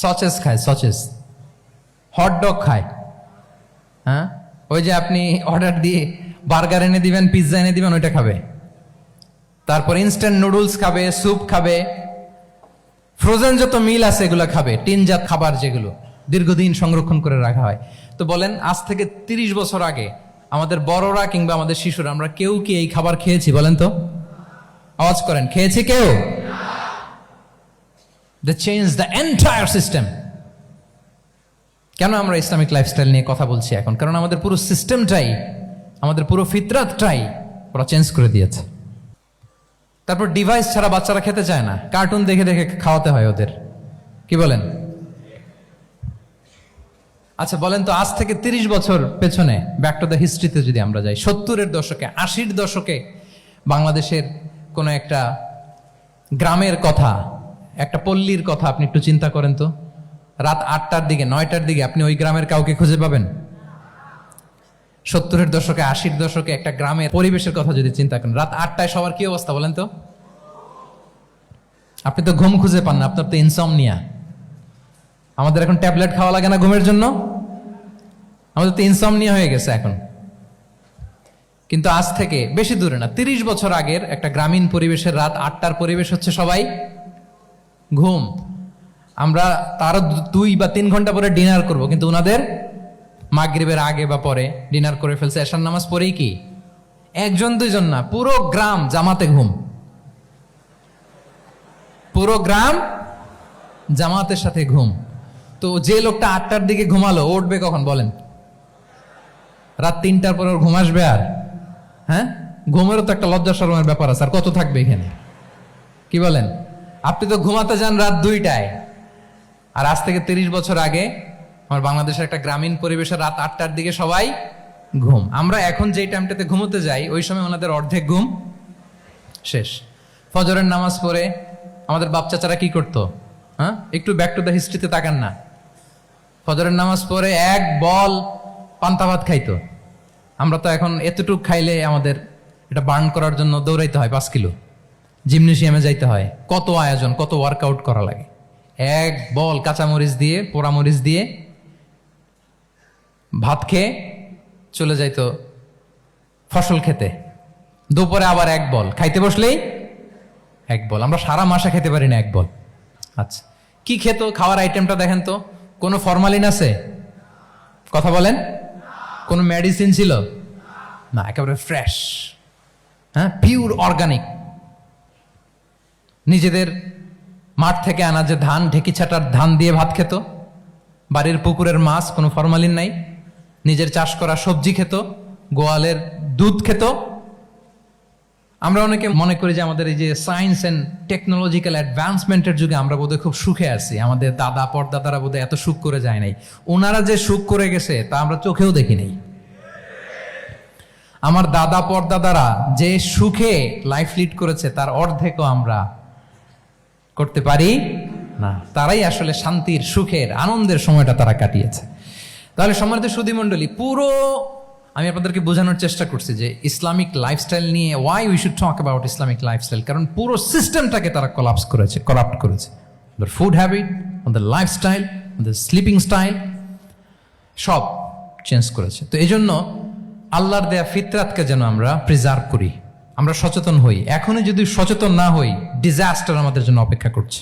সচেস খায়, সচেস, হটডগ খায়। হ্যাঁ, ওই যে আপনি অর্ডার দিয়ে বার্গার এনে দিবেন, পিৎজা এনে দিবেন, ওইটা খাবে। তারপর ইনস্ট্যান্ট নুডলস খাবে, স্যুপ খাবে, ফ্রোজেন যত মিল আছে এগুলো খাবে, টিনজাত খাবার যেগুলো দীর্ঘদিন সংরক্ষণ করে রাখা হয়। তো বলেন, আজ থেকে 30 বছর আগে আমাদের বড়রা কিংবা আমাদের শিশুরা, আমরা কেউ কি এই খাবার খেয়েছি বলেন তো? আওয়াজ করেন, খেয়েছি কেউ? They changed the entire system. কেন আমরা ইসলামিক লাইফস্টাইল নিয়ে কথা বলছি এখন? কারণ আমাদের পুরো সিস্টেমটাই, আমাদের পুরো ফিতরাতটাই ওরা চেঞ্জ করে দিয়েছে। তারপর ডিভাইস ছাড়া বাচ্চারা খেতে চায় না, কার্টুন দেখে দেখে খাওয়াতে হয় ওদের। কি বলেন? আচ্ছা বলেন তো, আজ থেকে 30 বছর পেছনে ব্যাক টু দ্য হিস্ট্রিতে যদি আমরা যাই, 70-এর দশকে, 80-র দশকে বাংলাদেশের কোনো একটা গ্রামের কথা, একটা পল্লীর কথা আপনি একটু চিন্তা করেন তো। রাত 8টার দিকে, 9টার দিকে আপনি ওই গ্রামের কাউকে খুঁজে পাবেন? 70-এর দশকে, 80-র দশকে একটা গ্রামের পরিবেশের কথা যদি চিন্তা করেন, রাত 8টায় সবার কি অবস্থা বলেন তো? আপনি তো ঘুম খুঁজে পান না, আপনার তো ইনসমনিয়া। আমাদের এখন ট্যাবলেট খাওয়া লাগে না ঘুমের জন্য? আমাদের তো ইনসমনিয়া হয়ে গেছে এখন। কিন্তু আজ থেকে বেশি দূরে না, 30 বছর আগের একটা গ্রামীণ পরিবেশের রাত 8টার পরিবেশ হচ্ছে সবাই ঘুম। আমরা তারও 2 বা 3 ঘন্টা পরে ডিনার করব, কিন্তু ওনাদের মাগরিবের আগে বা পরে ডিনার করে ফেলছে, এশার নামাজ পড়েই কি 1-2 জন না, পুরো গ্রাম জামাতে ঘুম। পুরো গ্রাম জামাতের সাথে ঘুম। তো যে লোকটা 8টার দিকে ঘুমালো, উঠবে কখন বলেন? রাত 3টার পর ওর ঘুম আসবে? আর হ্যাঁ, ঘুমেরও তো একটা লজ্জা শরমের ব্যাপার আছে, আর কত থাকবে এখানে? কি বলেন? আপনি তো ঘুমাতে যান রাত 2টায়, আর আজ থেকে 30 বছর আগে আমার বাংলাদেশের একটা গ্রামীণ পরিবেশে রাত 8টার দিকে সবাই ঘুম। আমরা এখন যেই টাইমটাতে ঘুমোতে যাই, ওই সময় ওনাদের অর্ধেক ঘুম শেষ। ফজরের নামাজ পড়ে আমাদের বাপ চাচারা কি করতো? হ্যাঁ, একটু ব্যাক টু দ্য হিস্ট্রিতে তাকান না। ফজরের নামাজ পড়ে এক বল পান্তা ভাত খাইতো। আমরা তো এখন এতটুক খাইলে আমাদের এটা বার্ন করার জন্য দৌড়াইতে হয় 5 কিলো, জিমনেশিয়ামে যাইতে হয়, কত আয়োজন, কত ওয়ার্কআউট করা লাগে। এক বল কাঁচামরিচ দিয়ে, পোড়ামরিচ দিয়ে ভাত খেয়ে চলে যাইতো ফসল খেতে। দুপুরে আবার এক বল, খাইতে বসলেই এক বল। আমরা সারা মাসে খেতে পারি না এক বল। আচ্ছা, কি খেত? খাওয়ার আইটেমটা দেখেন তো, কোনো ফরমালিন আছে? কথা বলেন। কোনো মেডিসিন ছিল না, একেবারে ফ্রেশ, হ্যাঁ, পিওর অর্গানিক। নিজেদের মাঠ থেকে আনা যে ধান, ঢেকি ছাটার ধান দিয়ে ভাত খেত। বাড়ির পুকুরের মাছ, কোনো ফরমালিন নাই। নিজের চাষ করা সবজি খেত, গোয়ালের দুধ খেত। আমরা অনেকে মনে করি যে আমাদের এই যে সায়েন্স অ্যান্ড টেকনোলজিক্যাল অ্যাডভান্সমেন্টের যুগে আমরা বোধহয় খুব সুখে আছি, আমাদের দাদা পরদাদারা বোধহয় এত সুখ করে যায় নাই। ওনারা যে সুখ করে গেছে তা আমরা চোখেও দেখি নাই। আমার দাদা পরদাদারা যে সুখে লাইফ লিড করেছে তার অর্ধেকও আমরা করতে পারি না। তারাই আসলে শান্তির, সুখের, আনন্দের সময়টা তারা কাটিয়েছে। তাহলে সম্মানিত সুধী মণ্ডলী, পুরো আমি আপনাদেরকে বোঝানোর চেষ্টা করছি যে ইসলামিক লাইফস্টাইল নিয়ে why we should talk about Islamic lifestyle. কারণ পুরো সিস্টেমটাকে তারা কলাপস করেছে, করাপ্ট করেছে। ওদের ফুড হ্যাবিট, ওদের লাইফস্টাইল, ওদের স্লিপিং স্টাইল সব চেঞ্জ করেছে। তো এই জন্য আল্লাহর দেয়া ফিতরাতকে যেন আমরা প্রিজার্ভ করি, আমরা সচেতন হই। এখনই যদি সচেতন না হই, ডিজাস্টার আমাদের জন্য অপেক্ষা করছে।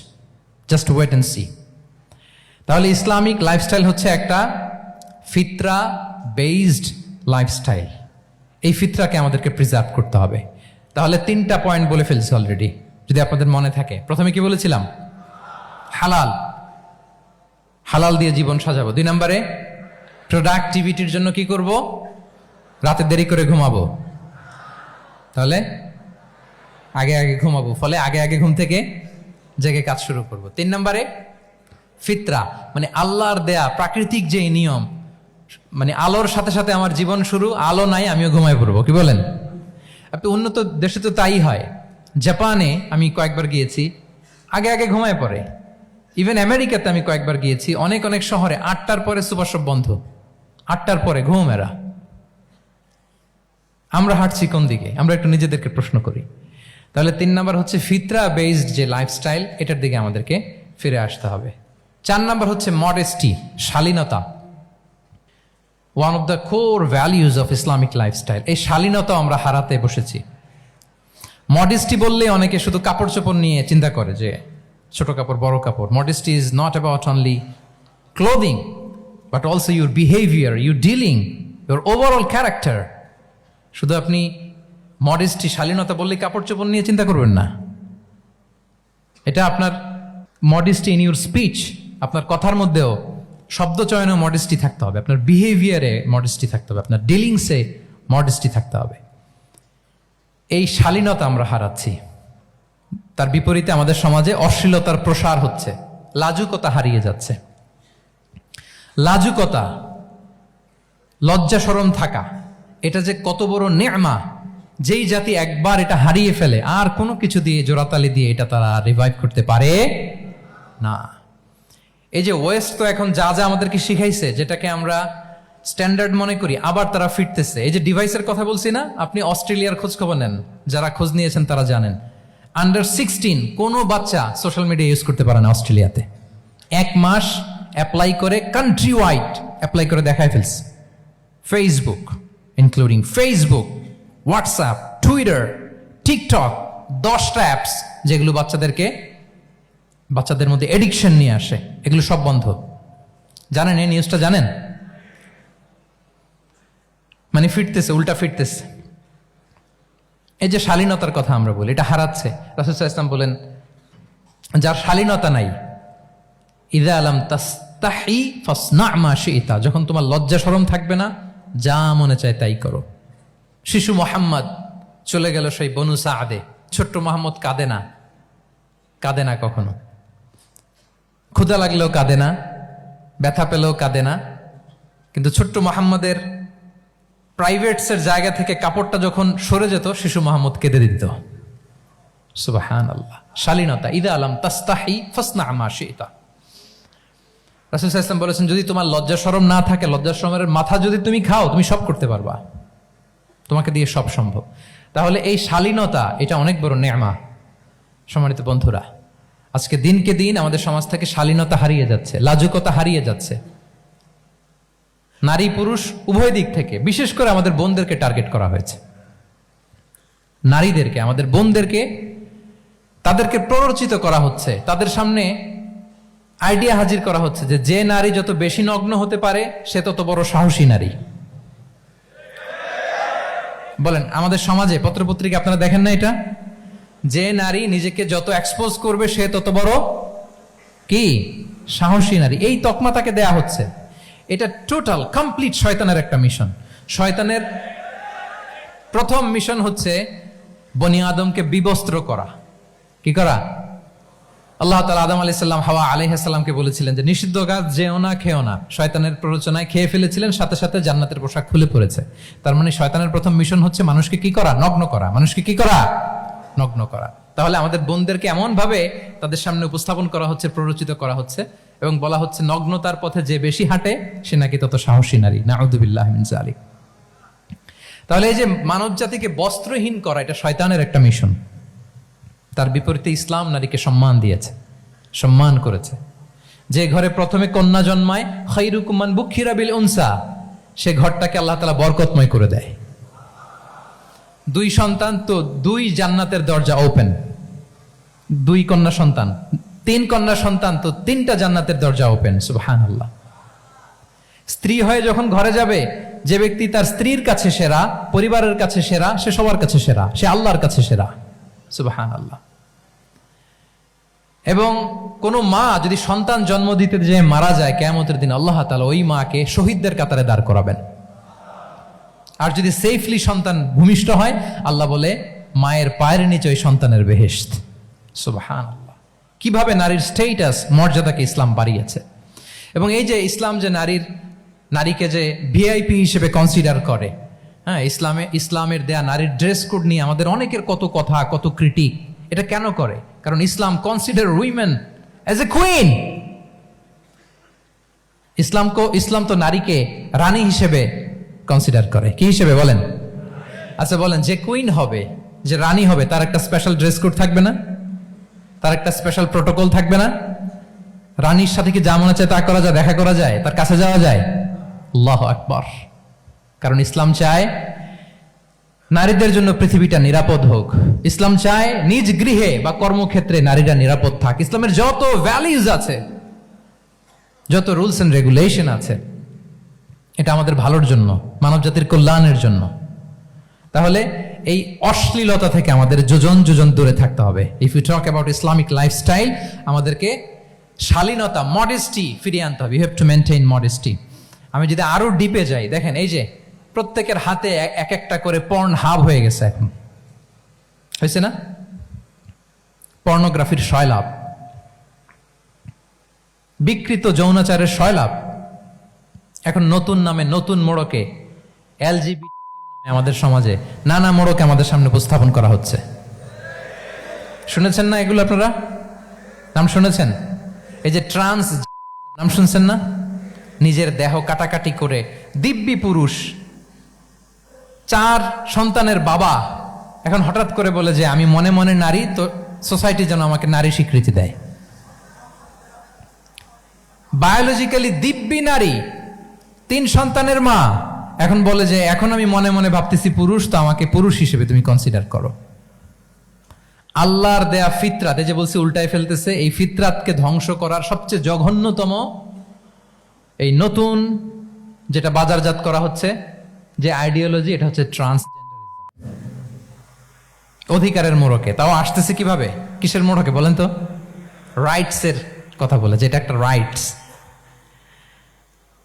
Just wait and see. তাহলে ইসলামিক লাইফস্টাইল হচ্ছে একটা ফিতরা বেসড লাইফস্টাইল। এই ফিতরাকে আমাদেরকে প্রিজার্ভ করতে হবে। তাহলে 3টা পয়েন্ট বলে ফেলছি অলরেডি, যদি আপনাদের মনে থাকে। প্রথমে কি বলেছিলাম? হালাল, হালাল দিয়ে জীবন সাজাবো। 2 নম্বরে প্রোডাক্টিভিটির জন্য কি করব? রাতে দেরি করে ঘুমাবো, তাহলে আগে আগে ঘুমাবো, ফলে আগে আগে ঘুম থেকে জেগে কাজ শুরু করব। 3 নম্বরে ফিতরা, মানে আল্লাহর দেয়া প্রাকৃতিক যে নিয়ম, মানে আলোর সাথে সাথে আমার জীবন শুরু, আলো নাই আমিও ঘুমায় পড়বো। কি বলেন? আপনি উন্নত দেশে তো তাই হয়। জাপানে আমি কয়েকবার গিয়েছি, আগে আগে ঘুমায় পড়ে। ইভেন আমেরিকাতে আমি কয়েকবার গিয়েছি, অনেক অনেক শহরে 8টার পরে সুপার শপ বন্ধ, 8টার পরে ঘুম এরা। আমরা হাঁটছি কোন দিকে? আমরা একটু নিজেদেরকে প্রশ্ন করি। তাহলে 3 নম্বর হচ্ছে ফিতরা বেসড যে লাইফস্টাইল, এটার দিকে আমাদেরকে ফিরে আসতে হবে। 4 নম্বর হচ্ছে মডেস্টি, শালীনতা। One of the core values of Islamic lifestyle. এই শালীনতা আমরা হারাতে বসেছি। মডেস্টি বললে অনেকে শুধু কাপড় চোপড় নিয়ে চিন্তা করে যে ছোট কাপড়, বড় কাপড়। Modesty is not about only clothing, but also your behaviour, your dealing, your overall character. শুধু আপনি মডেস্টি, শালীনতা বললে কাপড় চোপড় নিয়ে চিন্তা করবেন না। এটা আপনার মডেস্টি ইন ইউর স্পিচ, আপনার কথার মধ্যেও শব্দ চয়নে মডেস্টি থাকতে হবে, আপনার বিহেভিয়ারে মডেস্টি থাকতে হবে, আপনার ডিলিংসে মডেস্টি থাকতে হবে। এই শালীনতা আমরা হারাচ্ছি। তার বিপরীতে আমাদের সমাজে অশ্লীলতার প্রসার হচ্ছে, লাজুকতা হারিয়ে যাচ্ছে। লাজুকতা, লজ্জা শরম থাকা, এটা যে কত বড় নেয়ামা, যেই জাতি একবার এটা হারিয়ে ফেলে আর কোনো কিছু দিয়ে জোড়াতালি দিয়ে এটা তারা রিভাইভ করতে পারে না। এই যে ওয়েস্ট তো এখন যা যা আমাদেরকে শিখাইছে, যেটাকে আমরা স্ট্যান্ডার্ড মনে করি, আবার তারা ফিরতেছে। এই যে ডিভাইসের কথা বলছি না, আপনি অস্ট্রেলিয়ার খোঁজ খবর নেন, যারা খোঁজ নিয়েছেন তারা জানেন আন্ডার 16 কোনো বাচ্চা সোশ্যাল মিডিয়া ইউজ করতে পারে না অস্ট্রেলিয়াতে। 1 মাস অ্যাপ্লাই করে, কান্ট্রি ওয়াইড অ্যাপ্লাই করে দেখায় ফেলছে। Facebook, including Facebook, WhatsApp, Twitter, TikTok, 10টা অ্যাপস যেগুলো বাচ্চাদের মধ্যে এডিকশন নিয়ে আসে, এগুলো সব বন্ধ। জানেন এই নিউজটা? জানেন? মানে ফিরতেছে, উল্টা ফিরতেছে। এই যে শালীনতার কথা আমরা বলি, এটা হারাচ্ছে। রাসূল সাল্লাল্লাহু আলাইহি ওয়াসাল্লাম বলেন, যার শালীনতা নাই, ইযা লাম তাস্তাহি ফাসনা মা শি'তা, যখন তোমার লজ্জা শরম থাকবে না, যা মনে চায় তাই করো। শিশু মোহাম্মদ চলে গেল সেই বনু সাদে, ছোট্ট মোহাম্মদ কাঁদে না কখনো, ক্ষুধা লাগলেও কাঁদে না, ব্যথা পেলেও কাঁদে না। কিন্তু ছোট্ট মোহাম্মদের প্রাইভেটসের জায়গা থেকে কাপড়টা যখন সরে যেত, শিশু মোহাম্মদ কেঁদে দিত। সুবহানাল্লাহ, শালীনতা। ইযা লাম তাস্তাহি ফাসনা মা শি'তা। রাসূল সাল্লাল্লাহু আলাইহি ওয়াসাল্লাম বলেছেন, যদি তোমার লজ্জা শরম না থাকে, লজ্জা শরমের মাথা যদি তুমি খাও, তুমি সব করতে পারবা, তোমাকে দিয়ে সব সম্ভব। তাহলে এই শালীনতা, এটা অনেক বড় নেয়ামা। সম্মানিত বন্ধুরা, আজকে দিনকে দিন আমাদের সমাজ থেকে শালীনতা হারিয়ে যাচ্ছে, লাজুকতা হারিয়ে যাচ্ছে। নারী পুরুষ উভয় দিক থেকে, বিশেষ করে আমাদের বোনদেরকে টার্গেট করা হয়েছে। নারীদেরকে, আমাদের বোনদেরকে, তাদেরকে প্ররোচিত করা হচ্ছে, তাদের সামনে আইডিয়া হাজির করা হচ্ছে যে নারী যত বেশি নগ্ন হতে পারে, সে তত বড় সাহসী নারী। বলেন, আমাদের সমাজে পত্রপত্রিকা আপনারা দেখেন না এটা? যে নারী নিজেকে যত এক্সপোজ করবে, সে তত বড় কি সাহসী নারী, এই তকমা তাকে দেয়া হচ্ছে। এটা টোটাল কমপ্লিট শয়তানের একটা মিশন। শয়তানের প্রথম মিশন হচ্ছে বনি আদমকে বিবস্ত্র করা। কি করা? আল্লাহ তাআলা আদম আলাইহিস সালাম, হাওয়া আলাইহিস সালামকে বলেছিলেন যে নিষিদ্ধ গাছ যেও না, খেও না। শয়তানের প্ররোচনায় খেয়ে ফেলেছিলেন, সাথে সাথে জান্নাতের পোশাক খুলে পড়েছে। তার মানে শয়তানের প্রথম মিশন হচ্ছে মানুষকে কি করা? নগ্ন করা। মানুষকে কি করা? নগ্ন করা। তাহলে আমাদের বোনদেরকে এমন ভাবে তাদের সামনে উপস্থাপন করা হচ্ছে, প্ররোচিত করা হচ্ছে, এবং বলা হচ্ছে নগ্নতার পথে যে বেশি হাঁটে সে নাকি তত সাহসী নারী। নাউযুবিল্লাহি মিন যালিক। তাহলে এই যে মানব জাতিকে বস্ত্রহীন করা, এটা শয়তানের একটা মিশন। তার বিপরীতে ইসলাম নারীকে সম্মান দিয়েছে, সম্মান করেছে। যে ঘরে প্রথমে কন্যা জন্মায়, খায়রুকুম মান বুখিরা বিল উনসা, সে ঘরটাকে আল্লাহ তাআলা বরকতময় করে দেয়। 2 সন্তান তো 2 জান্নাতের দরজা ওপেন। 2 কন্যা সন্তান, 3 কন্যা সন্তান তো 3টা জান্নাতের দরজা ওপেন। সুবহানাল্লাহ। স্ত্রী হয়ে যখন ঘরে যাবে, যে ব্যক্তি তার স্ত্রীর কাছে সেরা, পরিবারের কাছে সেরা, সে সবার কাছে সেরা, সে আল্লাহর কাছে সেরা। সুবহানাল্লাহ। এবং কোন মা যদি সন্তান জন্ম দিতে যে মারা যায়, কিয়ামতের দিন আল্লাহ তাআলা ওই মাকে শহীদদের কাতারে দাঁড় করাবেন। আর যদি সেফলি সন্তান ভূমিষ্ঠ হয়, আল্লাহ বলে মায়ের পায়ের নিচে ওই সন্তানের বেহেশত। সুবহানাল্লাহ। কিভাবে নারীর স্টেটাস, মর্যাদাকে ইসলাম বাড়িয়েছে। এবং এই যে ইসলাম যে নারীকে যে ভিআইপি হিসেবে কনসিডার করে, হ্যাঁ, ইসলামের দেয়া নারীর ড্রেস কোড নিয়ে আমাদের অনেকের কত কথা, কত ক্রিটিক। এটা কেন করে? কারণ ইসলাম consider women as a queen. ইসলাম তো নারীকে রানী হিসেবে কনসিডার করে। কি হিসেবে বলেন? আচ্ছা বলেন, যে কুইন হবে, যে রানী হবে, তার একটা স্পেশাল ড্রেস কোড থাকবে না? তার একটা স্পেশাল প্রোটোকল থাকবে না? রানীর সাথে কি যা মনে চায় তা করা যায়, দেখা করা যায়, তার কাছে যাওয়া যায়? আল্লাহু আকবার। কারণ ইসলাম চায় নারীদের জন্য পৃথিবীটা নিরাপদ হোক। ইসলাম চায় নিজ গৃহে বা কর্মক্ষেত্রে নারীরা নিরাপদ থাক। ইসলামের যত ভ্যালিউজ আছে, যত রুলস এন্ড রেগুলেশন আছে, এটা আমাদের ভালোর জন্য, মানব জাতির কল্যাণের জন্য। তাহলে এই অশ্লীলতা থেকে আমাদের যোজন যোজন দূরে থাকতে হবে। If you talk about Islamic lifestyle, আমাদেরকে শালীনতা, মডেস্টি ফিরিয়ে আনতে হবে। You have to maintain modesty. আমি যদি আরো ডিপে যাই, দেখেন এই যে প্রত্যেকের হাতে এক একটা করে পর্ন হাব হয়ে গেছে এখন, হয়েছে না? পর্নোগ্রাফির সয়লাভ, বিকৃত যৌনাচারের সয়লাভ। এখন নতুন নামে, নতুন মোড়কে, এলজিবিটি আমাদের সমাজে নানা মোড়কে আমাদের সামনে উপস্থাপন করা হচ্ছে। শুনেছেন না এগুলো? আপনারা নাম শুনেছেন? এই যে ট্রান্স, নাম শুনছেন না? নিজের দেহ কাটাকাটি করে দিব্যি পুরুষ, 4 সন্তানের বাবা, এখন হঠাৎ করে বলে যে আমি মনে মনে নারী, তো সোসাইটি যেন আমাকে নারী স্বীকৃতি দেয়। বায়োলজিক্যালি দিব্যি নারী, 3 সন্তানের মা, এখন বলে যে এখন আমি মনে মনে ভাবতেছি পুরুষ, তো আমাকে পুরুষ হিসেবে তুমি কনসিডার করো। আল্লাহর দেয়া ফিতরাত, এই যে বলছি উল্টায় ফেলতেছে, এই ফিতরাতকে ধ্বংস করার সবচেয়ে জঘন্যতম এই নতুন যেটা বাজারজাত করা হচ্ছে যে আইডিওলজি, এটা হচ্ছে ট্রান্সজেন্ডারিজম। অধিকারের মোড়কে, তাও আসতেছে কিভাবে, কিসের মোড়কে বলেন তো? রাইটস এর কথা বলে, যে এটা একটা রাইটস।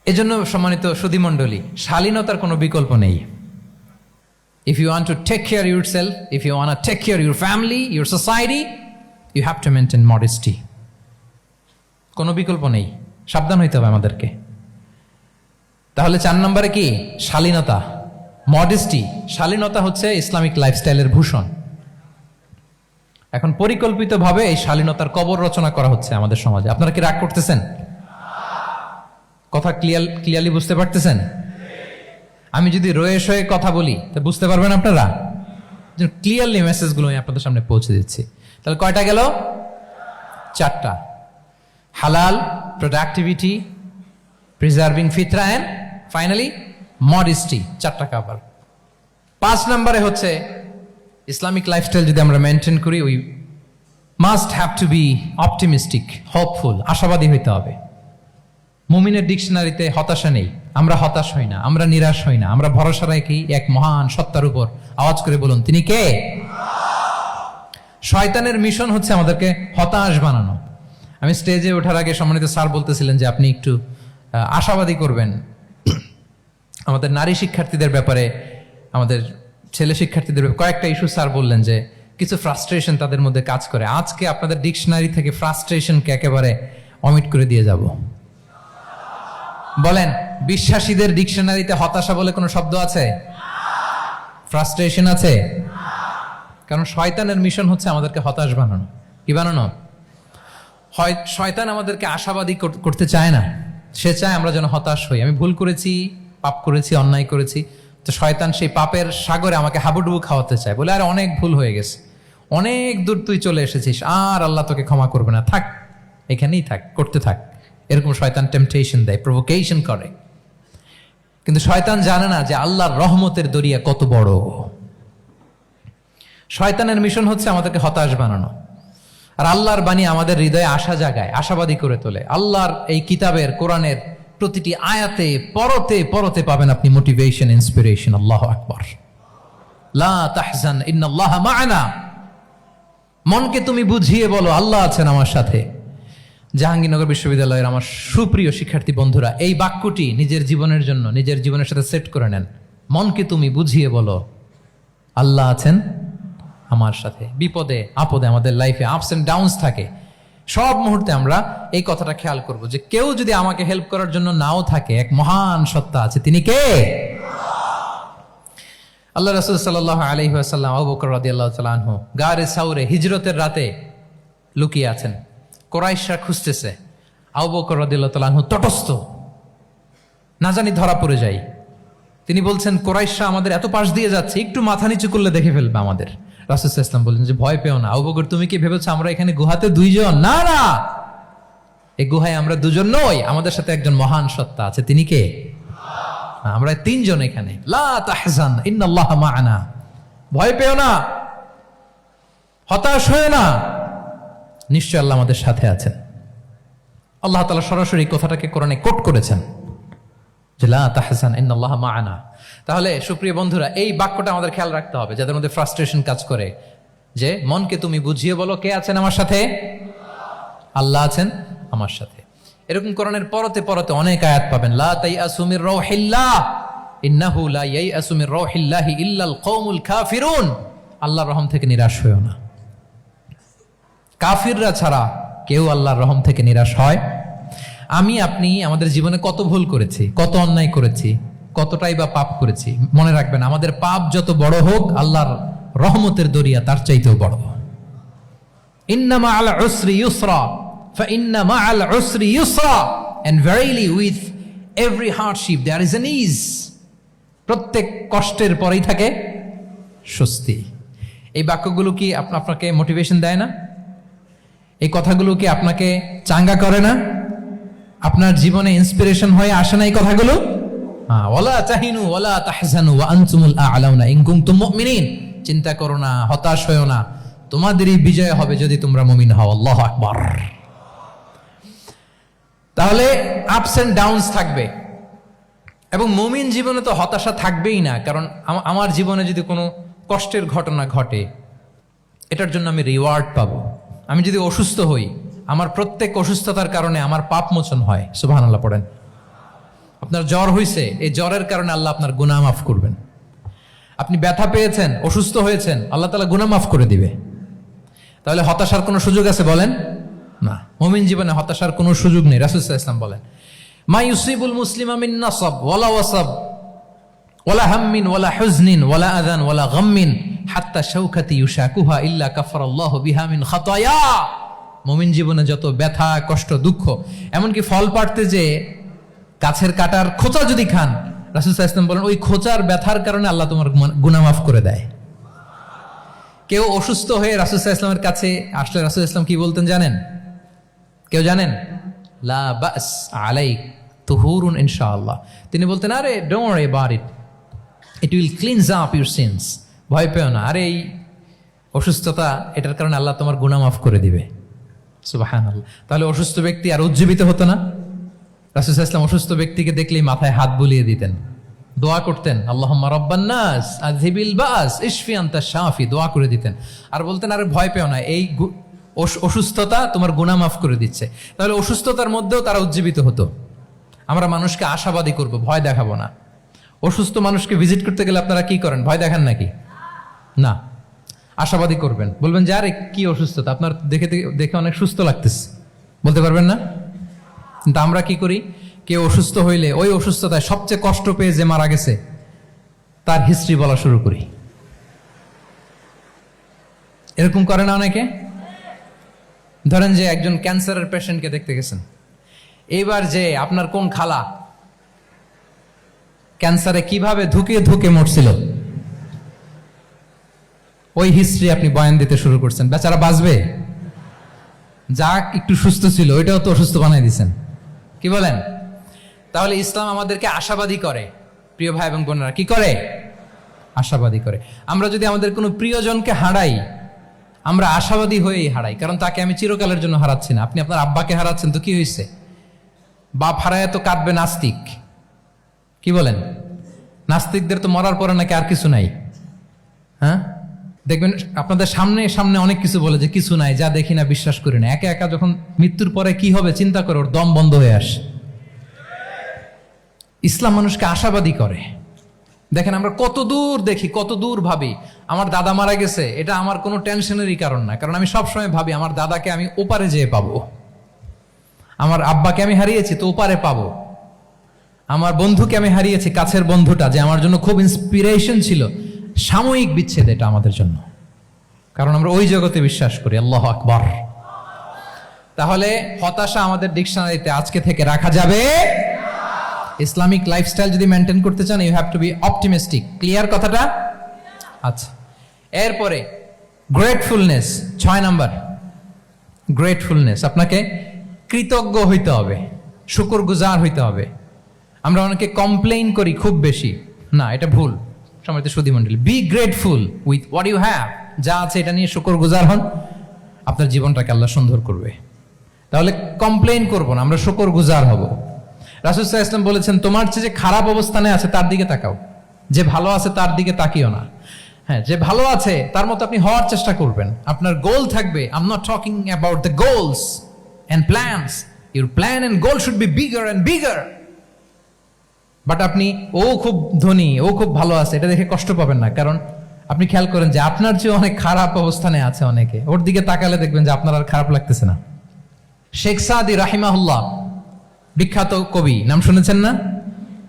এজন্য সম্মানিত সুধীমণ্ডলী, শালীনতার কোনো বিকল্প নেই। If you want to take care of yourself, if you want to take care of your family, your society, you have to maintain modesty. কোনো বিকল্প নেই, সাবধান হইতে হবে আমাদেরকে। তাহলে 4 নম্বরে কি? শালীনতা, মডেস্টি। শালীনতা হচ্ছে ইসলামিক লাইফস্টাইলের ভূষণ। এখন পরিকল্পিতভাবে এই শালীনতার কবর রচনা করা হচ্ছে আমাদের সমাজে। আপনারা কি রাগ করতেছেন? কথা ক্লিয়ারলি বুঝতে পারতেছেন? আমি যদি রয়ে শয়ে কথা বলি তা বুঝতে পারবেন আপনারা? ক্লিয়ারলি মেসেজগুলো আমি আপনাদের সামনে পৌঁছে দিচ্ছি। তাহলে কয়টা গেল? 4টা। হালাল, প্রোডাক্টিভিটি, প্রিজার্ভিং ফিতরা, এন্ড ফাইনালি মডেস্টি। 4টা কাভার। 5 নম্বরে হচ্ছে ইসলামিক লাইফস্টাইল যদি আমরা মেনটেন করি, we must have to be optimistic, hopeful, আশাবাদী হইতে হবে। মুমিনের ডিকশনারিতে হতাশা নেই। আমরা হতাশ হই না, আমরা নিরাশ হই না, আমরা ভরসা রাখি এক মহান সত্তার উপর। আওয়াজ করে বলুন, তিনি কে? শয়তানের মিশন হচ্ছে আমাদেরকে হতাশ বানানো। আমি স্টেজে ওঠার আগে সম্মানিত স্যার বলতেছিলেন যে আপনি একটু আশাবাদী করবেন আমাদের নারী শিক্ষার্থীদের ব্যাপারে, আমাদের ছেলে শিক্ষার্থীদের ব্যাপারে। কয়েকটা ইস্যু স্যার বললেন যে কিছু ফ্রাস্ট্রেশন তাদের মধ্যে কাজ করে। আজকে আপনাদের ডিকশনারি থেকে ফ্রাস্ট্রেশনকে একেবারে অমিট করে দিয়ে যাব। বলেন, বিশ্বাসীদের ডিকশনারিতে হতাশা বলে কোনো শব্দ আছে? ফ্রাস্ট্রেশন আছে? কারণ শয়তানের মিশন হচ্ছে আমাদেরকে হতাশ বানানো। কি বানানো? শয়তান আমাদেরকে আশাবাদী করতে চায় না, সে চায় আমরা যেন হতাশ হই। আমি ভুল করেছি, পাপ করেছি, অন্যায় করেছি, তো শয়তান সেই পাপের সাগরে আমাকে হাবুডুবু খাওয়াতে চায়, বলে আর অনেক ভুল হয়ে গেছে, অনেক দূর তুই চলে এসেছিস, আর আল্লাহ তোকে ক্ষমা করবে না, থাক এখানেই থাক, করতে থাক। এরকম শয়তান টেম্পটেশন দেয়, প্রভোকেশন করে। কিন্তু শয়তান জানে না যে আল্লাহর রহমতের দরিয়া কত বড়। শয়তানের মিশন হচ্ছে আমাদেরকে হতাশ বানানো, আর আল্লাহর বাণী আমাদের হৃদয়ে আশা জাগায়, আশাবাদী করে তোলে। আল্লাহর এই কিতাবের, কোরআনের প্রতিটি আয়াতে পরতে পরতে পাবেন আপনি মোটিভেশন, ইন্সপিরেশন। আল্লাহু আকবার। লা তাহজান ইন্নাল্লাহা মা'ানা। মনকে তুমি বুঝিয়ে বলো আল্লাহ আছেন আমার সাথে। জাহাঙ্গীরনগর বিশ্ববিদ্যালয়ের আমার সুপ্রিয় শিক্ষার্থী বন্ধুরা, এই বাক্যটি নিজের জীবনের জন্য, নিজের জীবনের সাথে সেট করে নেন। মনকে তুমি বুঝিয়ে বলো আল্লাহ আছেন আমার সাথে। বিপদে আপদে, আমাদের লাইফে আপস এন্ড ডাউনস থাকে, সব মুহূর্তে আমরা এই কথাটা খেয়াল করব যে কেউ যদি আমাকে হেল্প করার জন্য নাও থাকে, এক মহান সত্তা আছে। তিনি কে? আল্লাহ রাসূল সাল্লাল্লাহু আলাইহি ওয়াসাল্লাম, আবু বকর রাদিয়াল্লাহু তাআলা আনহু গারে সাউরে হিজরতের রাতে লুকিয়ে আছেন। কুরাইশরা খুঁজতেছে, আবু বকর রাদিয়াল্লাহু তাআলা আনহু তটস্থ, না জানি ধরা পড়ে যাই। তিনি বলছেন, কুরাইশরা আমাদের এত পাশ দিয়ে যাচ্ছে, একটু মাথা নিচু করলে দেখে ফেলবে আমাদের। রাসূল সাল্লাল্লাহু আলাইহি ওয়াসাল্লাম বললেন যে ভয় পেও না। আবু বকর, তুমি কি ভেবেছো আমরা এখানে গুহাতে 2 জন? না না, এই গুহায় আমরা 2 জন নই, আমাদের সাথে একজন মহান সত্তা আছে। তিনি কে? আমরা 3 জন এখানে। লা তাহজান ইন্নাল্লাহা মা'ানা। ভয় পেও না, হতাশ হয়ো না, নিশ্চয় আল্লাহ আমাদের সাথে আছেন। আল্লাহ তাআলা সরাসরি কথাটাকে কোরআনে কোট করেছেন যে লা তাহজান ইন্নাল্লাহা মা'ানা। তাহলে সুপ্রিয় বন্ধুরা, এই বাক্যটা আমাদের খেয়াল রাখতে হবে যাদের মধ্যে ফ্রাস্ট্রেশন কাজ করে, যে মনকে তুমি বুঝিয়ে বলো কে আছেন আমার সাথে? আল্লাহ আছেন আমার সাথে। এরকম কোরআনের পরতে পরতে অনেক আয়াত পাবেন। লা তাইয়াসু মির রাউহিল্লাহ ইন্নাহু লা ইয়াইয়াসু মির রাউহিল্লাহি ইল্লাল কওমুল কাফিরুন। আল্লাহর রহম থেকে নিরাশ হয়ো না। কাফিররা ছাড়া কেউ আল্লাহর রহম থেকে নিরাশ হয়। আমি আপনি আমাদের জীবনে কত ভুল করেছি, কত অন্যায় করেছি, কতটাই বা পাপ করেছি। মনে রাখবেন, আমাদের পাপ যত বড় হোক, আল্লাহর রহমতের দরিয়া তার চাইতেও বড়। ইন্না মাআল উসরি ইউসরা ফাইন্না মাআল উসরি ইউসরা, and verily with every hardship there is an ease. প্রত্যেক কষ্টের পরেই থাকে স্বস্তি। এই বাক্যগুলো কি আপনাকে মোটিভেশন দেয় না? এই কথাগুলো কি আপনাকে চাঙ্গা করে না? আপনার জীবনে ইন্সপিরেশন হয়ে আসে না এই কথাগুলো? ওয়ালা তাহিনু ওয়ালা তাহজানু ওয়া আনতুমুল আ'লাউনা ইন কুনতুম মুমিনিন। চিন্তা করো না, হতাশ হয়ো না, তোমাদেরই বিজয় হবে যদি তোমরা মুমিন হও। আল্লাহু আকবার। তাহলে আপস এন্ড ডাউনস থাকবে, এবং মুমিন জীবনে তো হতাশা থাকবেই না। কারণ আমার জীবনে যদি কোনো কষ্টের ঘটনা ঘটে, এটার জন্য আমি রিওয়ার্ড পাবো। আমি যদি অসুস্থ হই, আমার প্রত্যেক অসুস্থতার কারণে আমার পাপ মোচন হয়। সুবহানাল্লাহ পড়েন। আপনার জ্বর হয়েছে, এই জ্বরের কারণে আল্লাহ আপনার গুনাহ মাফ করবেন। আপনি ব্যথা পেয়েছেন, অসুস্থ হয়েছেন, আল্লাহ তাআলা গুনাহ মাফ করে দিবে। তাহলে হতাশার কোনো সুযোগ আছে বলেন? না। মুমিন জীবনে হতাশার কোনো সুযোগ নেই। রাসূল সাল্লাল্লাহু আলাইহি ওয়াসাল্লাম বলেন, মা ইউসিবুল মুসলিমা মিন নাসাব ওয়ালা ওয়াসাব ওয়ালা হাম্মিন ওয়ালা হুজনিন ওয়ালা আযান ওয়ালা গাম্মিন হাত্তা শাওকাতি ইউশাকুহা ইল্লা কাফারাল্লাহু বিহা মিন খাতায়া। মুমিন জীবনে যত ব্যথা, কষ্ট, দুঃখ, এমনকি ফল পাড়তে যে গাছের কাটার খোঁচা যদি খান, রাসূল সাল্লাল্লাহু আলাইহি ওয়াসাল্লাম বলেন ওই খোঁচার ব্যথার কারণে আল্লাহ তোমার গুনাহ মাফ করে দেয়। কেউ অসুস্থ হয়ে রাসূল সাল্লাল্লাহু আলাইহি ওয়াসাল্লামের কাছে আসলে রাসূল সাল্লাল্লাহু আলাইহি ওয়াসাল্লাম কি বলতেন জানেন? কেউ জানেন? লা বাস আলাইক তুহুরুন ইনশাআল্লাহ। তিনি বলতেন, আরে don't worry about it, it will cleanse up your scenes. ভয় পেও না, আরে এই অসুস্থতা, এটার কারণে আল্লাহ তোমার গুনাহ মাফ করে দিবে। সুবহানাল্লাহ। তাহলে অসুস্থ ব্যক্তি আর উজ্জীবিত হতো না? রাসূল সাল্লাল্লাহু আলাইহি ওয়াসাল্লাম অসুস্থ ব্যক্তিকে দেখলেই মাথায় হাত বুলিয়ে দিতেন, দোয়া করতেন, আল্লাহুম্মা রাব্বান নাস আযহিবিল বাস ইশফি আনতা শাফি, দোয়া করে দিতেন। আর বলতেন, আরে ভয় পেও না, এই অসুস্থতা তোমার গুনাহ মাফ করে দিচ্ছে। তাহলে অসুস্থতার মধ্যেও তারা উজ্জীবিত হতো। আমরা মানুষকে আশাবাদী করব, ভয় দেখাবো না। অসুস্থ মানুষকে ভিজিট করতে গেলে আপনারা কি করেন? ভয় দেখান নাকি? না, আশাবাদী করবেন। বলবেন যে আরে কি অসুস্থতা, আপনার দেখে অনেক সুস্থ লাগতেছে, বলতে পারবেন না? কিন্তু আমরা কি করি? কেউ অসুস্থ হইলে ওই অসুস্থতায় সবচেয়ে কষ্ট পেয়ে যে মারা গেছে তার হিস্ট্রি বলা শুরু করি। এরকম করে না অনেকে? ধরেন যে একজন ক্যান্সারের পেশেন্টকে দেখতে গেছেন, এইবার যে আপনার কোন খালা ক্যান্সারে কিভাবে ধুকে ধুকে মরছিল, ওই হিস্ট্রি আপনি বয়ান দিতে শুরু করছেন। বেচারা বাঁচবে? যা একটু সুস্থ ছিল ওইটাও তো অসুস্থ বানাই দিচ্ছেন। কি বলেন? তাহলে ইসলাম আমাদেরকে আশাবাদী করে। প্রিয় ভাই এবং বোনেরা, কি করে? আশাবাদী করে। আমরা যদি আমাদের কোনো প্রিয়জনকে হারাই, আমরা আশাবাদী হয়েই হারাই, কারণ তাকে আমি চিরকালের জন্য হারাচ্ছি না। আপনি আপনার আব্বাকে হারাচ্ছেন, তো কি হয়েছে? বাপ হারায় তো কাঁদবে নাস্তিক। কি বলেন? নাস্তিকদের তো মরার পরে নাকি আর কিছু নাই। হ্যাঁ, দেখবেন আপনাদের সামনে সামনে অনেক কিছু বলে যে কিছু নাই, যা দেখি না, বিশ্বাস করি না। একা একা যখন মৃত্যুর পরে কি হবে চিন্তা করে ওর দম বন্ধ হয়ে আসে। ইসলাম মানুষকে আশাবাদী করে। দেখেন আমরা কত দূর দেখি, কত দূর ভাবি। আমার দাদা মারা গেছে, এটা আমার কোনো টেনশনেরই কারণ না, কারণ আমি সবসময় ভাবি আমার দাদাকে আমি ওপারে যেয়ে পাবো। আমার আব্বাকে আমি হারিয়েছি, তো ওপারে পাবো। আমার বন্ধুকে আমি হারিয়েছি, কাছের বন্ধুটা যে আমার জন্য খুব ইন্সপিরেশন ছিল, সাময়িক বিচ্ছেদ এটা আমাদের জন্য, কারণ আমরা ওই জগতে বিশ্বাস করি। আল্লাহু আকবার। তাহলে হতাশা আমাদের ডিকশনারিতে আজকে থেকে রাখা যাবে। ইসলামিক লাইফস্টাইল যদি মেনটেন করতে চান, you have to be optimistic. Clear কথাটা? আচ্ছা, এরপরে গ্রেটফুলনেস, 6 নাম্বার। গ্রেটফুলনেস, আপনাকে কৃতজ্ঞ হইতে হবে, শুকরগুজার হইতে হবে। আমরা অনেকে কমপ্লেইন করি খুব বেশি, না এটা ভুল। সম্মানিত সুধী মণ্ডলী, be grateful with what you have. যা আছে এটা নিয়ে শুকরগুজার হন, আপনার জীবনটাকে আল্লাহ সুন্দর করবে। তাহলে কমপ্লেইন করব না, আমরা শুকরগুজার হব। রাসূল সাল্লাল্লাহু আলাইহি ওয়াসাল্লাম বলেছেন, তোমার চেয়ে যে খারাপ অবস্থানে আছে তার দিকে তাকাও, যে ভালো আছে তার দিকে তাকিও না। হ্যাঁ, যে ভালো আছে তার মতো আপনি হওয়ার চেষ্টা করবেন। আপনার গোল থাকবে। I am not talking about the goals and plans, your plan and goal should be bigger and bigger. But আপনি ও খুব ধনী, ও খুব ভালো আছে, এটা দেখে কষ্ট পাবেন না, কারণ আপনি খেয়াল করেন যে আপনার চেয়ে অনেক খারাপ অবস্থানে আছে অনেকে, ওর দিকে তাকালে দেখবেন যে আপনার আর খারাপ লাগতেছে না। শেখ সাদি রাহিমাহুল্লাহ, বিখ্যাত কবি, নাম শুনেছেন না?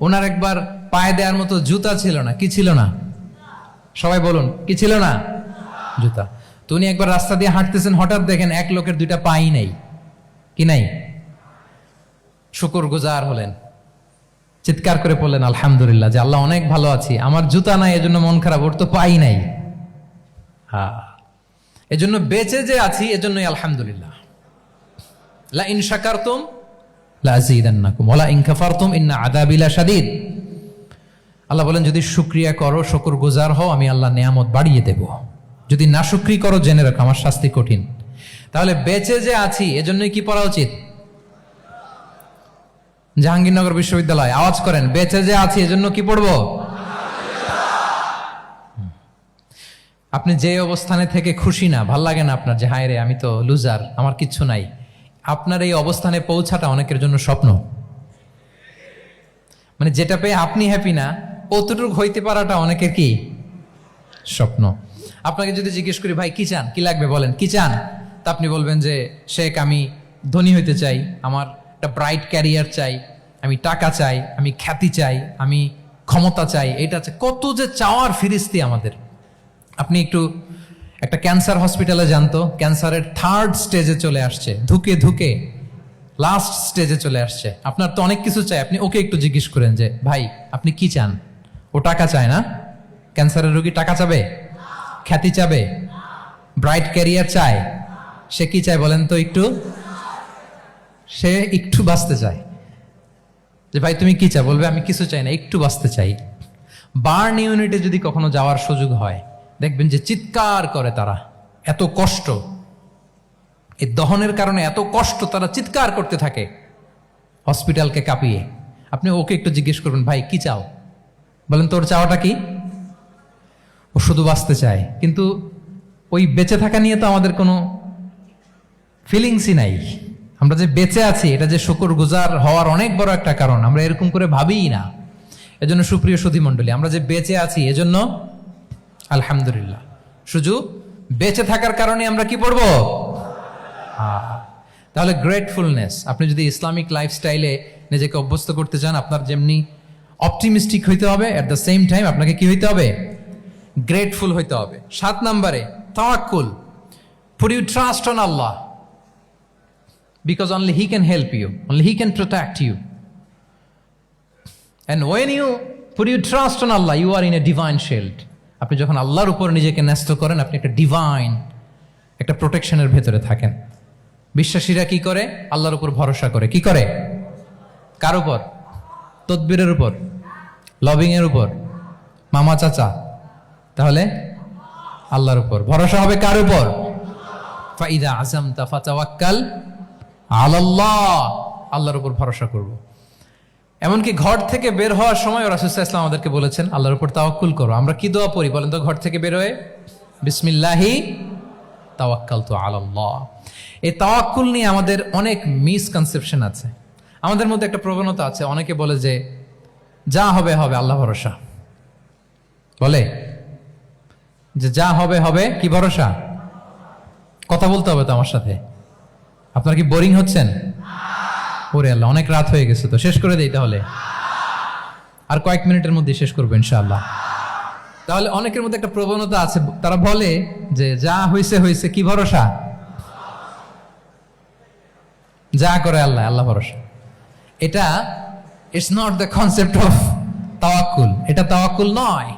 ওনার একবার পায়ে দেওয়ার মতো জুতা ছিল না। কি ছিল না? সবাই বলুন, কি ছিল না? জুতা। তো উনি একবার রাস্তা দিয়ে হাঁটতেছেন, হঠাৎ দেখেন এক লোকের দুইটা পাই নাই। কি নাই? শুকরগুজার হলেন, চিৎকার করে বললেন আলহামদুলিল্লাহ, যে আল্লাহ অনেক ভালো আছি, আমার জুতা নাই এজন্য মন খারাপ, ওর তো পাই নাই। হ্যাঁ, এজন্য বেঁচে যে আছি এজন্যই আলহামদুলিল্লাহ। লা ইন শাকারতুম লা আযীদান্নাকুম ওয়া লা ইন কাফারতুম ইন্না আযাবি লাশাদীদ। আল্লাহ বলেন, যদি শুকরিয়া করো, শুকরগুজার হও, আমি আল্লাহ নিয়ামত বাড়িয়ে দেব। যদি নাশুকরি করো, জেনে রাখো আমার শাস্তি কঠিন। তাহলে বেঁচে যে আছি এজন্যই কি পড়া উচিত? জাহাঙ্গীরনগর বিশ্ববিদ্যালয়, আওয়াজ করেন, বেঁচে যে আছি এজন্য কি পড়বো? আপনি যে অবস্থানে থেকে খুশি না, ভাল লাগে না আপনার, যে হায় রে আমি তো লুজার, আমার কিচ্ছু নাই, আপনার এই অবস্থানে পৌঁছাটা অনেকের জন্য স্বপ্ন। মানে যেটা পেয়ে আপনি হ্যাপি না, অতটুকু হইতে পারাটা অনেকের কি স্বপ্ন। আপনাকে যদি জিজ্ঞেস করি, ভাই কি চান, কি লাগবে বলেন, কি চান? তা আপনি বলবেন যে শেখ আমি ধনী হইতে চাই, আমার একটা ব্রাইট ক্যারিয়ার চাই, আমি টাকা চাই, আমি খ্যাতি চাই, আমি ক্ষমতা চাই, এটা চাই। কত যে চাওয়ার ফিরিস্তি আমাদের। আপনি একটু একটা ক্যান্সার হসপিটালে জানতো, ক্যান্সারের 3rd স্টেজে চলে আসছে, ধুকে ধুকে লাস্ট স্টেজে চলে আসছে। আপনার তো অনেক কিছু চাই, আপনি ওকে একটু জিজ্ঞেস করেন যে ভাই আপনি কি চান? ও টাকা চায় না? ক্যান্সারের রোগী টাকা চাবে? খ্যাতি চাবে? ব্রাইট ক্যারিয়ার চায়? সে কি চায় বলেন তো একটু? সে একটু বাঁচতে চায়। যে ভাই তুমি কি চাও? বলবে আমি কিছু চাই না, একটু বাঁচতে চাই। বার্ন ইউনিটে যদি কখনো যাওয়ার সুযোগ হয়, দেখবেন যে চিৎকার করে তারা, এত কষ্ট, এই দহনের কারণে এত কষ্ট, তারা চিৎকার করতে থাকে হসপিটালকে কাঁপিয়ে। আপনি ওকে একটু জিজ্ঞেস করবেন, ভাই কি চাও? বলেন তোর চাওয়াটা কি? ও শুধু বাঁচতে চায়, কিন্তু ওই বেঁচে থাকা নিয়ে তো আমাদের কোনো ফিলিংসই নাই। আমরা যে বেঁচে আছি এটা যে শুকরগুজার হওয়ার অনেক বড় একটা কারণ, আমরা এরকম করে ভাবিই না। এজন্য সুপ্রিয় সুধী মণ্ডলী, আমরা যে বেঁচে আছি এজন্য আলহামদুলিল্লাহ। শুধু বেঁচে থাকার কারণে আমরা কি পড়বো? তাহলে গ্রেটফুলনেস, আপনি যদি ইসলামিক লাইফস্টাইলে নিজেকে অভ্যস্ত করতে চান, আপনার যেমনি অপটিমিস্টিক হইতে হবে, এট দ্য সেম টাইম আপনাকে কি হইতে হবে? গ্রেটফুল হইতে হবে। 7 নম্বরে তাওয়াক্কুল। Put your trust on Allah, because only He can help you, only He can protect you. And when you put your trust on Allah, you are in a divine shield. আপনি যখন আল্লাহর উপর নিজেকে ন্যস্ত করেন, আপনি একটা ডিভাইন, একটা প্রোটেকশনের ভেতরে থাকেন। বিশ্বাসীরা কি করে? আল্লাহর উপর ভরসা করে। কি করে? কার উপর? তদবিরের উপর, লবিং এর উপর, মামা চাচা? তাহলে আল্লাহর উপর ভরসা হবে। কার উপর? ফাইদা আযামতা ফাতাওয়াক্কাল আলাল্লাহ, আল্লাহর উপর ভরসা করব। এমনকি ঘর থেকে বের হওয়ার সময় রাসূল সাল্লাল্লাহু আলাইহি ওয়াসাল্লাম আমাদেরকে বলেছেন আল্লাহর উপর তাওয়াক্কুল করো। আমরা কি দোয়া পড়ি বলেন তো ঘর থেকে বের হয়ে? বিসমিল্লাহি তাওয়াক্কালতু আলাল্লাহ। এই তাওয়াক্কুল নিয়ে আমাদের অনেক মিসকনসেপশন আছে। আমাদের মধ্যে একটা প্রবণতা আছে, অনেকে বলে যে যা হবে হবে, আল্লাহ ভরসা। বলে যে যা হবে হবে, কি ভরসা? কথা বলতে হবে তো আমার সাথে। আপনার কি বোরিং হচ্ছেন? ওরে আল্লাহ, অনেক রাত হয়ে গেছে, তো শেষ করে দেই তাহলে। আর কয়েক মিনিটের মধ্যে শেষ করবো ইনশাআল্লাহ। তাহলে অনেকের মধ্যে একটা প্রবণতা আছে, তারা বলে যে যা হয়েছে হয়েছে, কি ভরসা? যা করে আল্লাহ, আল্লাহ ভরসা। এটা it's not the concept of তাওয়াক্কুল। এটা তাওয়াক্কুল নয়।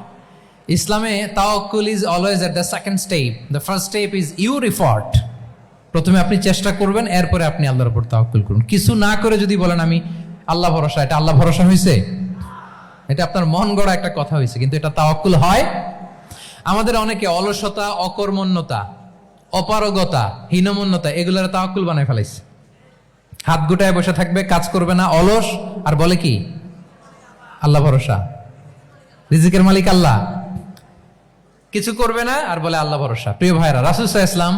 ইসলামে তাওয়াক্কুল is always at the second step. The first step is your effort. প্রথমে আপনি চেষ্টা করবেন, এরপরে আপনি আল্লাহর উপর তাওয়াক্কুল করুন। কিছু না করে যদি বলেন আমি আল্লাহ ভরসা, এটা আল্লাহ ভরসা হয়েছে? এটা আপনার মন গড়া একটা কথা হয়েছে, কিন্তু এটা তাওয়াক্কুল হয়? আমাদের অনেকে অলসতা, অকর্মণ্যতা, অপারগতা, হীনমন্যতা, এগুলোর তাওয়াক্কুল বানায় ফেলাইছে। হাত গুটায় বসে থাকবে, কাজ করবে না, অলস, আর বলে কি আল্লাহ ভরসা। রিজিকের মালিক আল্লাহ, কিছু করবে না আর বলে আল্লাহ ভরসা। প্রিয় ভাইরা, রাসূল সাল্লাল্লাহু আলাইহি ওয়াসাল্লাম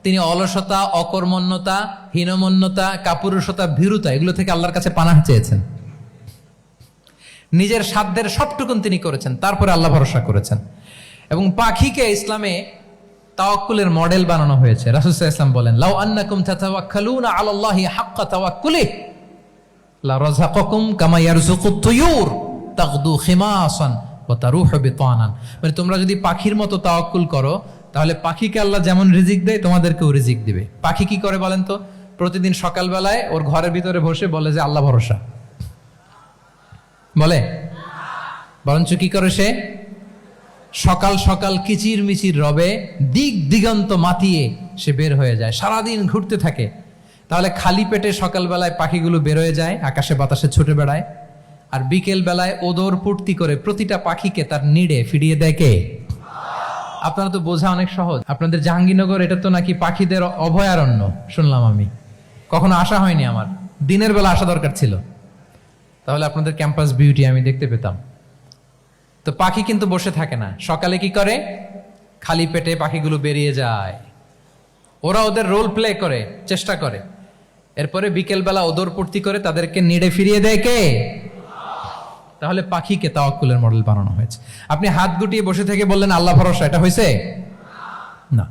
তিনি অলসতা, অকর্মণ্যতা, হীনমন্যতা, কাপুরুষতা, ভীরুতা এগুলো থেকে আল্লাহর কাছে পানাহ চেয়েছেন। নিজের সাধ্যের সবটুকুন তিনি করেছেন, তারপরে আল্লাহ ভরসা করেছেন। এবং পাখিকে ইসলামে তাওয়াক্কুলের মডেল বানানো হয়েছে। রাসূল সাল্লাল্লাহু আলাইহি ওয়াসাল্লাম বলেন, লাউ আন্নাকুম তাতাওয়াক্কালুনা আলাল্লাহি হাক্কা তাওয়াক্কুলিহি লা রাযাকাকুম কামা ইয়ারযুকুত তুয়ুর তাগদু খিমাসান ওয়া তারুহু বিতানান। মানে তোমরা যদি পাখির মতো তাওয়াক্কুল করো, তাহলে পাখিকে আল্লাহ যেমন রিজিক দেয় তোমাদেরকেও রিজিক দিবে। পাখি কি করে বলেন তো? প্রতিদিন সকালবেলায় ওর ঘরের ভিতরে বসে বলে যে আল্লাহ ভরসা, বলে বরঞ্চ কি করে সে সকাল সকাল কিচির মিচির রবে দিক দিগন্ত মাতিয়ে সে বের হয়ে যায়, সারাদিন ঘুরতে থাকে। তাহলে খালি পেটে সকালবেলায় পাখিগুলো বের হয়ে যায়, আকাশে বাতাসে ছুটে বেড়ায়, আর বিকেল বেলায় ওদর পূর্তি করে প্রতিটা পাখিকে তার নিড়ে ফিরিয়ে দেয় কে? আপনারা তো বোঝা অনেক সহজ। আপনাদের জাহাঙ্গীরনগর এটা তো নাকি পাখিদের অভয়ারণ্য শুনলাম, আমি কখনো আসা হয়নি, আমার দিনের বেলা আসা দরকার ছিল, তাহলে আপনাদের ক্যাম্পাস বিউটি আমি দেখতে পেতাম। তো পাখি কিন্তু বসে থাকে না, সকালে কি করে? খালি পেটে পাখিগুলো বেরিয়ে যায়, ওরা ওদের রোল প্লে করে, চেষ্টা করে, এরপরে বিকেলবেলা ওদর পূর্তি করে তাদেরকে নিড়ে ফিরিয়ে দেয় কে? তাহলে পাখিকে তাওয়াক্কুলের মডেল বানানো হয়েছে। আপনি হাত গুটিয়ে বসে থেকে বললেন আল্লাহ ভরসা, এটা হয়েছে না।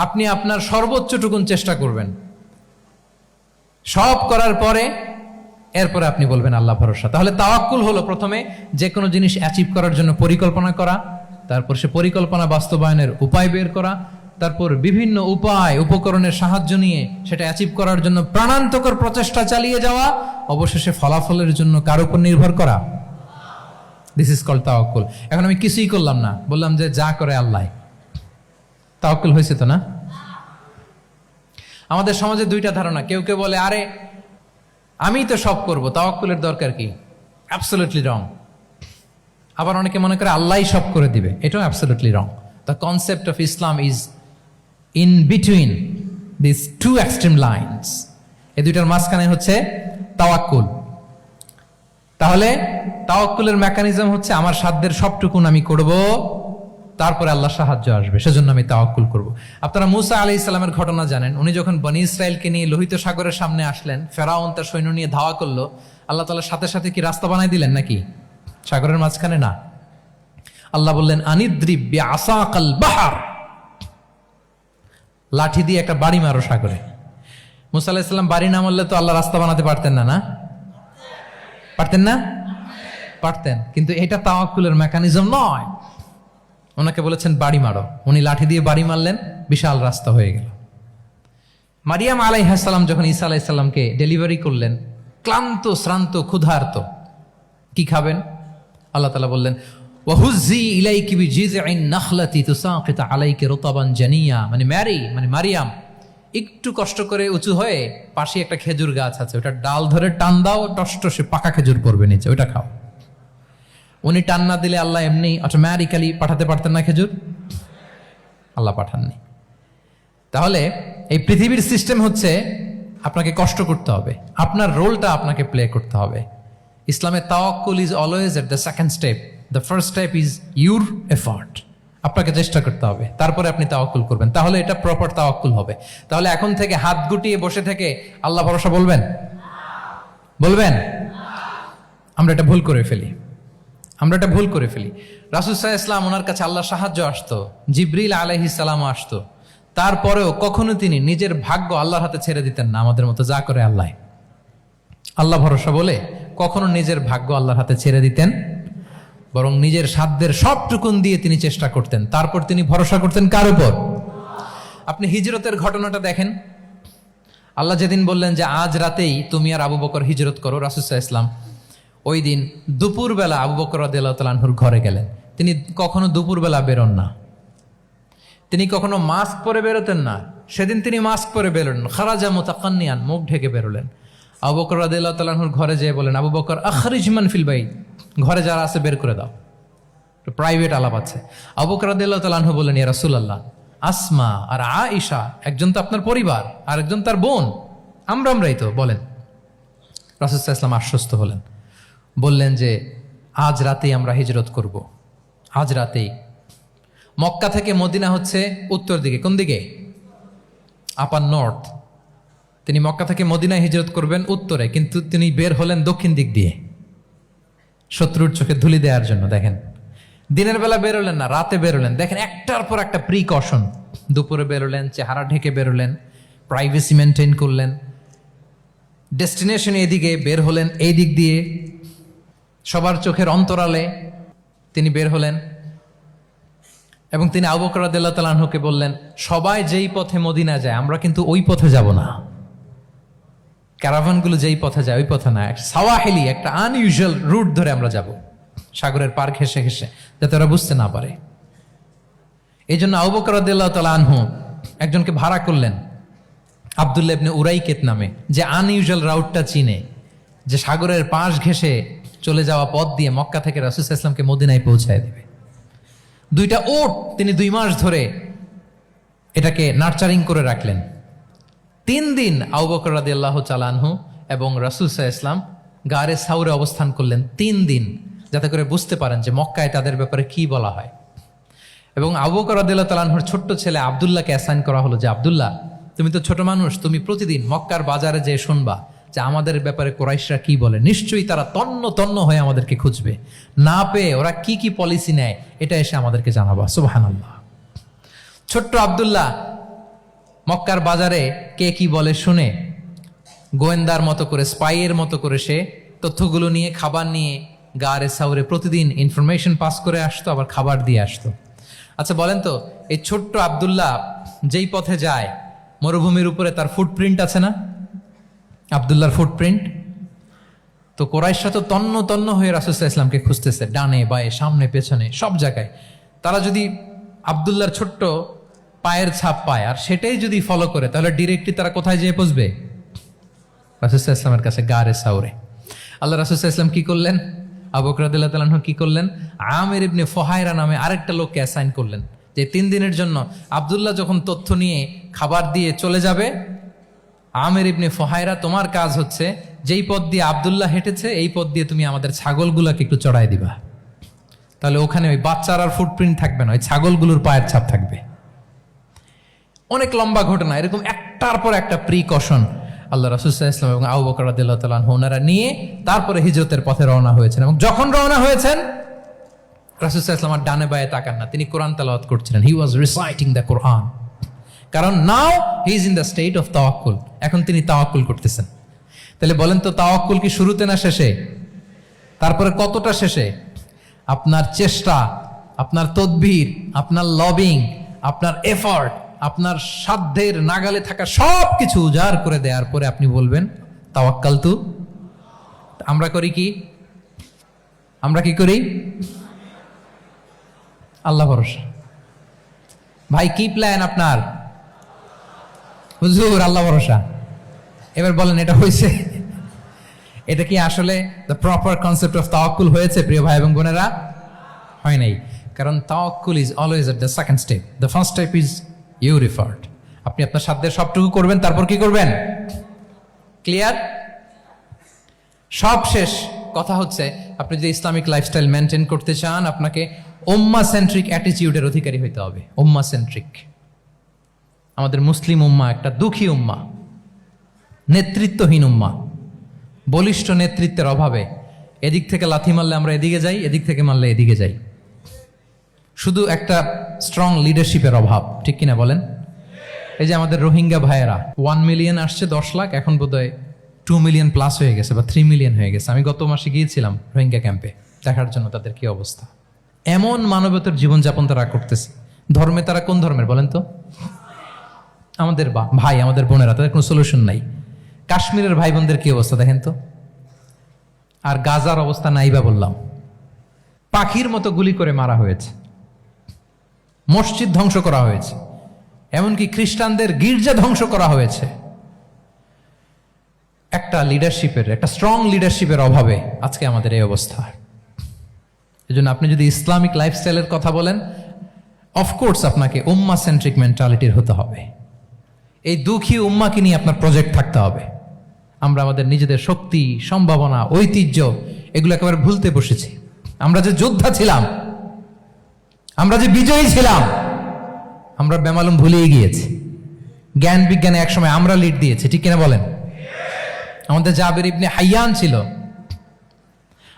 আপনি আপনার সর্বোচ্চটুকুন চেষ্টা করবেন, সব করার পরে এরপরে আপনি বলবেন আল্লাহ ভরসা। তাহলে তাওয়াক্কুল হলো প্রথমে যে কোনো জিনিস অ্যাচিভ করার জন্য পরিকল্পনা করা, তারপর সে পরিকল্পনা বাস্তবায়নের উপায় বের করা, তারপর বিভিন্ন উপায় উপকরণের সাহায্য নিয়ে সেটা অ্যাচিভ করার জন্য প্রাণান্তকর প্রচেষ্টা চালিয়ে যাওয়া, অবশেষে ফলাফলের জন্য কার উপর নির্ভর করা। দিস ইজ কল্ড তাওয়াক্কুল। এখন আমি কিছুই করলাম না, বললাম যে যা করে আল্লাহ, তাওয়াক্কুল হয়েছে তো না? আমাদের সমাজে দুইটা ধারণা। কেউ কেউ বলে আরে আমি তো সব করব, তাওয়াক্কুলের দরকার কি? Absolutely wrong. আবার অনেকে মনে করে আল্লাহই সব করে দিবে, এটাও absolutely wrong. The concept of Islam is in between this two extreme lines. এই দুইটার মাঝখানে হচ্ছে তাওয়াক্কুল। তাহলে তাওয়াক্কুলের মেকানিজম হচ্ছে আমার সাধ্যের সবটুকুন আমি করব, তারপরে আল্লাহ সাহায্য আসবে, সেজন্য আমি তাওয়াক্কুল করব। আপনারা মূসা আলাইহিস সালামের ঘটনা জানেন। উনি যখন বনী ইসরায়েলকে নিয়ে লোহিত সাগরের সামনে আসলেন, ফেরাউন তার সৈন্য নিয়ে ধাওয়া করলো, আল্লাহ তাআলা সাথে সাথে কি রাস্তা বানাই দিলেন নাকি? সাগরের মাঝখানে না। আল্লাহ বললেন আনিদ্রিব বিআসাকাল বাহর, লাঠি দিয়ে একটা বাড়ি মারো সাগরে। মূসা আলাইহিস সালাম বাড়ি না মারলে তো আল্লাহ রাস্তা বানাতে পারতেন না, না পারতেন না? পারতেন, কিন্তু এটা তাওয়াক্কুলের মেকানিজম নয়। ওনাকে বলেছেন বাড়ি মারো, উনি লাঠি দিয়ে বাড়ি মারলেন, বিশাল রাস্তা হয়ে গেল। মারিয়াম আলাইহিস সালাম যখন ঈসা আলাইহিস সালামকে ডেলিভারি করলেন, ক্লান্ত শ্রান্ত ক্ষুধার্ত, কি খাবেন? আল্লাহ তাআলা বললেন ওয়াহুজ্জি ইলাইকি বিজিযইন নাখলাতি তুসাকিত আলাইকি রুতাবান জানিয়া। মানে মারিয়াম একটু কষ্ট করে উঁচু হয়ে পাশে একটা খেজুর গাছ আছে, ওটা ডাল ধরে টান দাও, টসটসে পাকা খেজুর পড়বে নিচে, ওটা খাও। উনি টান না দিলে আল্লাহ এমনি অটোমেটিক্যালি পাঠাতে পারতেন না খেজুর? আল্লাহ পাঠাননি। তাহলে এই পৃথিবীর সিস্টেম হচ্ছে আপনাকে কষ্ট করতে হবে, আপনার রোলটা আপনাকে প্লে করতে হবে। ইসলামে তাওয়াক্কুল is always at the second step, the first step is your effort. আপনাকে চেষ্টা করতে হবে, তারপরে আপনি তাওয়াক্কুল করবেন, তাহলে এটা প্রপার তাওয়াক্কুল হবে। তাহলে এখন থেকে হাত গুটিয়ে বসে থেকে আল্লাহ ভরসা বলবেন? আমরা এটা ভুল করে ফেলি। রাসূল সাল্লাল্লাহু আলাইহি ওয়াসাল্লাম, ওনার কাছে আল্লাহর সাহায্য আসতো, জিবরিল আলাইহিস সালাম আসতো, তারপরেও কখনো তিনি নিজের ভাগ্য আল্লাহর হাতে ছেড়ে দিতেন না। আমাদের মতো যা করে আল্লাহ ভরসা বলে কখনো নিজের ভাগ্য আল্লাহর হাতে ছেড়ে দিতেন, বরং নিজের সাধ্যের সবটুকুন দিয়ে তিনি চেষ্টা করতেন, তারপর তিনি ভরসা করতেন কার উপর? আপনি হিজরতের ঘটনাটা দেখেন। আল্লাহ যেদিন বললেন যে আজ রাতেই তুমি আর আবু বকর হিজরত করো, রাসূল সাল্লাল্লাহু আলাইহি ওয়াসাল্লাম ওই দিন দুপুরবেলা আবু বকর রাদিয়াল্লাহু তাআলা আনহুর ঘরে গেলেন। তিনি কখনো দুপুরবেলা বেরোন না, তিনি কখনো মাস্ক পরে বেরোতেন না। সেদিন তিনি মাস্ক পরে বেরোলেন, খারাজা মুতাকান্নিয়ান, মুখ ঢেকে বেরোলেন। আবু বকর রাদিয়াল্লাহু তাআলা আনহুর ঘরে যেয়ে বলেন, আবু বকর আখরিজ মান ফিল বাইত, ঘরে যারা আছে বের করে দাও, প্রাইভেট আলাপ আছে। আবু বকর রাদিয়াল্লাহু তাআলা আনহু বললেন, ইয়া রাসূলুল্লাহ, আসমা আর আয়েশা একজন তো আপনার পরিবার আর একজন তার বোন, আমরাই তো, বলেন। রাসূল সাল্লাল্লাহু আলাইহি ওয়াসাল্লাম আশ্বস্ত হলেন, বললেন যে আজ রাতেই আমরা হিজরত করব, আজ রাতেই। মক্কা থেকে মদিনা হচ্ছে উত্তর দিকে, কোন দিকে? আপার নর্থ। তিনি মক্কা থেকে মদিনায় হিজরত করবেন উত্তরে, কিন্তু তিনি বের হলেন দক্ষিণ দিক দিয়ে শত্রুর চোখে ধুলি দেওয়ার জন্য। দেখেন, দিনের বেলা বেরোলেন না, রাতে বেরোলেন। দেখেন, একটার পর একটা প্রিকশন। দুপুরে বেরোলেন, চেহারা ঢেকে বেরোলেন, প্রাইভেসি মেনটেন করলেন। ডেস্টিনেশন এদিকে, বের হলেন এই দিক দিয়ে, সবার চোখের অন্তরালে তিনি বের হলেন। এবং তিনি আবু বকর রাদিয়াল্লাহু তাআলা আনহুকে বললেন, সবাই যেই পথে মদিনা যায় আমরা কিন্তু ওই পথে যাব না, ক্যারাভানগুলো যেই পথে যায় ওই পথে না, সাওয়াহিলি একটা আনইউজুয়াল রুট ধরে আমরা যাব, সাগরের পার ঘেঁষে ঘেঁষে, যাতে ওরা বুঝতে না পারে। এই জন্য আবু বকর রাদিয়াল্লাহু তাআলা আনহু একজনকে ভাড়া করলেন, আব্দুল্লাহ ইবনে উরাইকেত নামে, যে আনইউজুয়াল রাউটটা চিনে, যে সাগরের পাশ ঘেঁষে চলে যাওয়া পথ দিয়ে মক্কা থেকে রাসূল সাল্লাল্লাহু আলাইহি ওয়াসাল্লামকে মদিনায় পৌঁছায় দেবে। 2টা উট তিনি 2 মাস ধরে এটাকে নার্চারিং করে রাখলেন। 3 দিন আবু বকর রাদিয়াল্লাহু তাআলা আনহু এবং রাসূল সাল্লাল্লাহু আলাইহি ওয়াসাল্লাম গারে সাউরে অবস্থান করলেন 3 দিন, যাতে করে বুঝতে পারেন যে মক্কায় তাদের ব্যাপারে কি বলা হয়। এবং আবু বকর রাদিয়াল্লাহু তাআলা আনহুর ছোট্ট ছেলে আব্দুল্লাহকে অ্যাসাইন করা হলো যে, আব্দুল্লাহ, তুমি তো ছোট মানুষ, তুমি প্রতিদিন মক্কার বাজারে যেয়ে শুনবা যে আমাদের ব্যাপারে কুরাইশরা কি বলে। নিশ্চয়ই তারা তন্ন তন্ন হয়ে আমাদেরকে খুঁজবে, না পেয়ে ওরা কি কি পলিসি নেয় এটা এসে আমাদেরকে জানাবা। সুবহানাল্লাহ। ছোট্ট আব্দুল্লাহ মক্কার বাজারে কে কি বলে শুনে গোয়েন্দার মতো করে, স্পাইয়ের মতো করে সে তথ্যগুলো নিয়ে, খাবার নিয়ে গারে সাউরে প্রতিদিন ইনফরমেশন পাস করে আসতো, আবার খাবার দিয়ে আসতো। আচ্ছা বলেন তো, এই ছোট্ট আব্দুল্লাহ যেই পথে যায়, মরুভূমির উপরে তার ফুটপ্রিন্ট আছে না, আব্দুল্লাহর ফুটপ্রিন্ট। তো কোরাইশরা তো তন্ন তন্ন হয়ে রাসূল সাল্লাল্লাহু আলাইহি ওয়াসাল্লামকে খুঁজতেছে, ডানে বায়ে সামনে পেছনে সব জায়গায়। তারা যদি আব্দুল্লাহর ছোট্ট পায়ের ছাপ পায় আর সেটাই যদি ফলো করে, তাহলে ডিরেক্টলি তারা কোথায় যেয়ে পৌঁছবে? রাসূল সাল্লাল্লাহু আলাইহি ওয়াসাল্লামের কাছে, গারে সাউরে। আল্লাহ রাসূল সাল্লাল্লাহু আলাইহি ওয়াসাল্লাম কি করলেন? আবু বকর রাদিয়াল্লাহু তাআলা আনহু কি করলেন? আমির ইবনে ফুহায়রা নামে আরেকটা লোককে অ্যাসাইন করলেন, যে 3 দিনের জন্য আব্দুল্লাহ যখন তথ্য নিয়ে খাবার দিয়ে চলে যাবে, আমির ইবনে ফুহায়রা, তোমার কাজ হচ্ছে যেই পথ দিয়ে আব্দুল্লাহ হেঁটেছে এই পথ দিয়ে তুমি আমাদের ছাগলগুলোকে একটু চড়াই দিবা। তাহলে ওখানে ওই বাচ্চার আর ফুটপ্রিন্ট থাকবে না, ওই ছাগলগুলোর পায়ের ছাপ থাকবে। অনেক লম্বা ঘটনা, এরকম একটার পর একটা প্রিকশন আল্লাহ রাসূল সাল্লাল্লাহু আলাইহি ওয়াসাল্লাম এবং আবু বকর রাদিয়াল্লাহু তাআলা আনহু ওনারা নিয়ে তারপরে হিজরতের পথে রওনা হয়েছেন। এবং যখন রওনা হয়েছেন, রাসূল সাল্লাল্লাহু আলাইহি ওয়াসাল্লাম ডানে বায়ে তাকান না, তিনি কোরআন তেলাওয়াত করছিলেন। হি ওয়াজ রিসাইটিং দ্য কোরআন, কারণ now he is in the state of tawakkul. এখন তিনি তাওয়াক্কুল করতেছেন। তাহলে বলেন তো, তাওয়াক্কুল কি শুরুতে না শেষে? তারপরে কতটা শেষে? আপনার চেষ্টা, আপনার তদবির, আপনার লবিং, আপনার এফর্ট, আপনার সাধ্যের নাগালে থাকা সব কিছু উজাড় করে দেওয়ার পরে আপনি বলবেন তাওয়াক্কালতু। আমরা করি কি? আমরা কি করি? আল্লাহ ভরসা। ভাই কি প্ল্যান আপনার? হুজুর আল্লাহ ভরসা। এবার বলেন, এটা হয়েছে? এটা কি আসলে দ্য প্রপার কনসেপ্ট অফ তাওয়াক্কুল হয়েছে প্রিয় ভাই এবং বোনেরা? হয় নাই। কারণ তাওয়াক্কুল is always at the second step. The first step is your effort. আপনি আপনার সাধ্যের সবটুকু করবেন, তারপর কি করবেন? ক্লিয়ার? সব শেষ। কথা হচ্ছে, আপনি যদি ইসলামিক লাইফস্টাইল মেনটেন করতে চান, আপনাকে উম্মাহ সেন্ট্রিক অ্যাটিটিউডের অধিকারী হইতে হবে। উম্মাহ সেন্ট্রিক। আমাদের মুসলিম উম্মাহ একটা দুঃখী উম্মাহ, নেতৃত্বহীন উম্মাহ, বলিষ্ঠ নেতৃত্বের অভাবে এদিক থেকে লাথি মারলে আমরা এদিকে যাই, এদিক থেকে মারলে এদিকে যাই। শুধু একটা স্ট্রং লিডারশিপের অভাব, ঠিক কিনা বলেন? এই যে আমাদের রোহিঙ্গা ভাইয়েরা 1 মিলিয়ন আসছে, 10 লাখ, এখন বোধহয় 2 মিলিয়ন প্লাস হয়ে গেছে বা 3 মিলিয়ন হয়ে গেছে। আমি গত মাসে গিয়েছিলাম রোহিঙ্গা ক্যাম্পে দেখার জন্য তাদের কি অবস্থা। এমন মানবতার জীবনযাপন তারা করতেছে। ধর্মে তারা কোন ধর্মের বলেন তো? আমাদের ভাই, আমাদের বোনেরা, তাদের কোনো সলিউশন নাই। কাশ্মীরের ভাই বোনদের কি অবস্থা দেখেন তো। আর গাজার অবস্থা নাই বা বললাম। পাখির মতো গুলি করে মারা হয়েছে, মসজিদ ধ্বংস করা হয়েছে, এমনকি খ্রিস্টানদের গির্জা ধ্বংস করা হয়েছে। একটা লিডারশিপের, একটা স্ট্রং লিডারশিপের অভাবে আজকে আমাদের এই অবস্থা। এজন্য আপনি যদি ইসলামিক লাইফস্টাইলের কথা বলেন, অফকোর্স আপনাকে উম্মাহ সেন্ট্রিক মেন্টালিটির হতে হবে। এই দুঃখী উম্মাকে নিয়ে আপনার প্রজেক্ট থাকতে হবে। আমরা আমাদের নিজেদের শক্তি, সম্ভাবনা, ঐতিহ্য এগুলো একেবারে ভুলতে বসেছি। আমরা যে যোদ্ধা ছিলাম, আমরা যে বিজয়ী ছিলাম, আমরা বেমালুম ভুলেই গিয়েছি। জ্ঞান বিজ্ঞানে একসময় আমরা লিড দিয়েছি, ঠিক কিনা বলেন? আমাদের জাবির ইবনে হাইয়ান ছিল,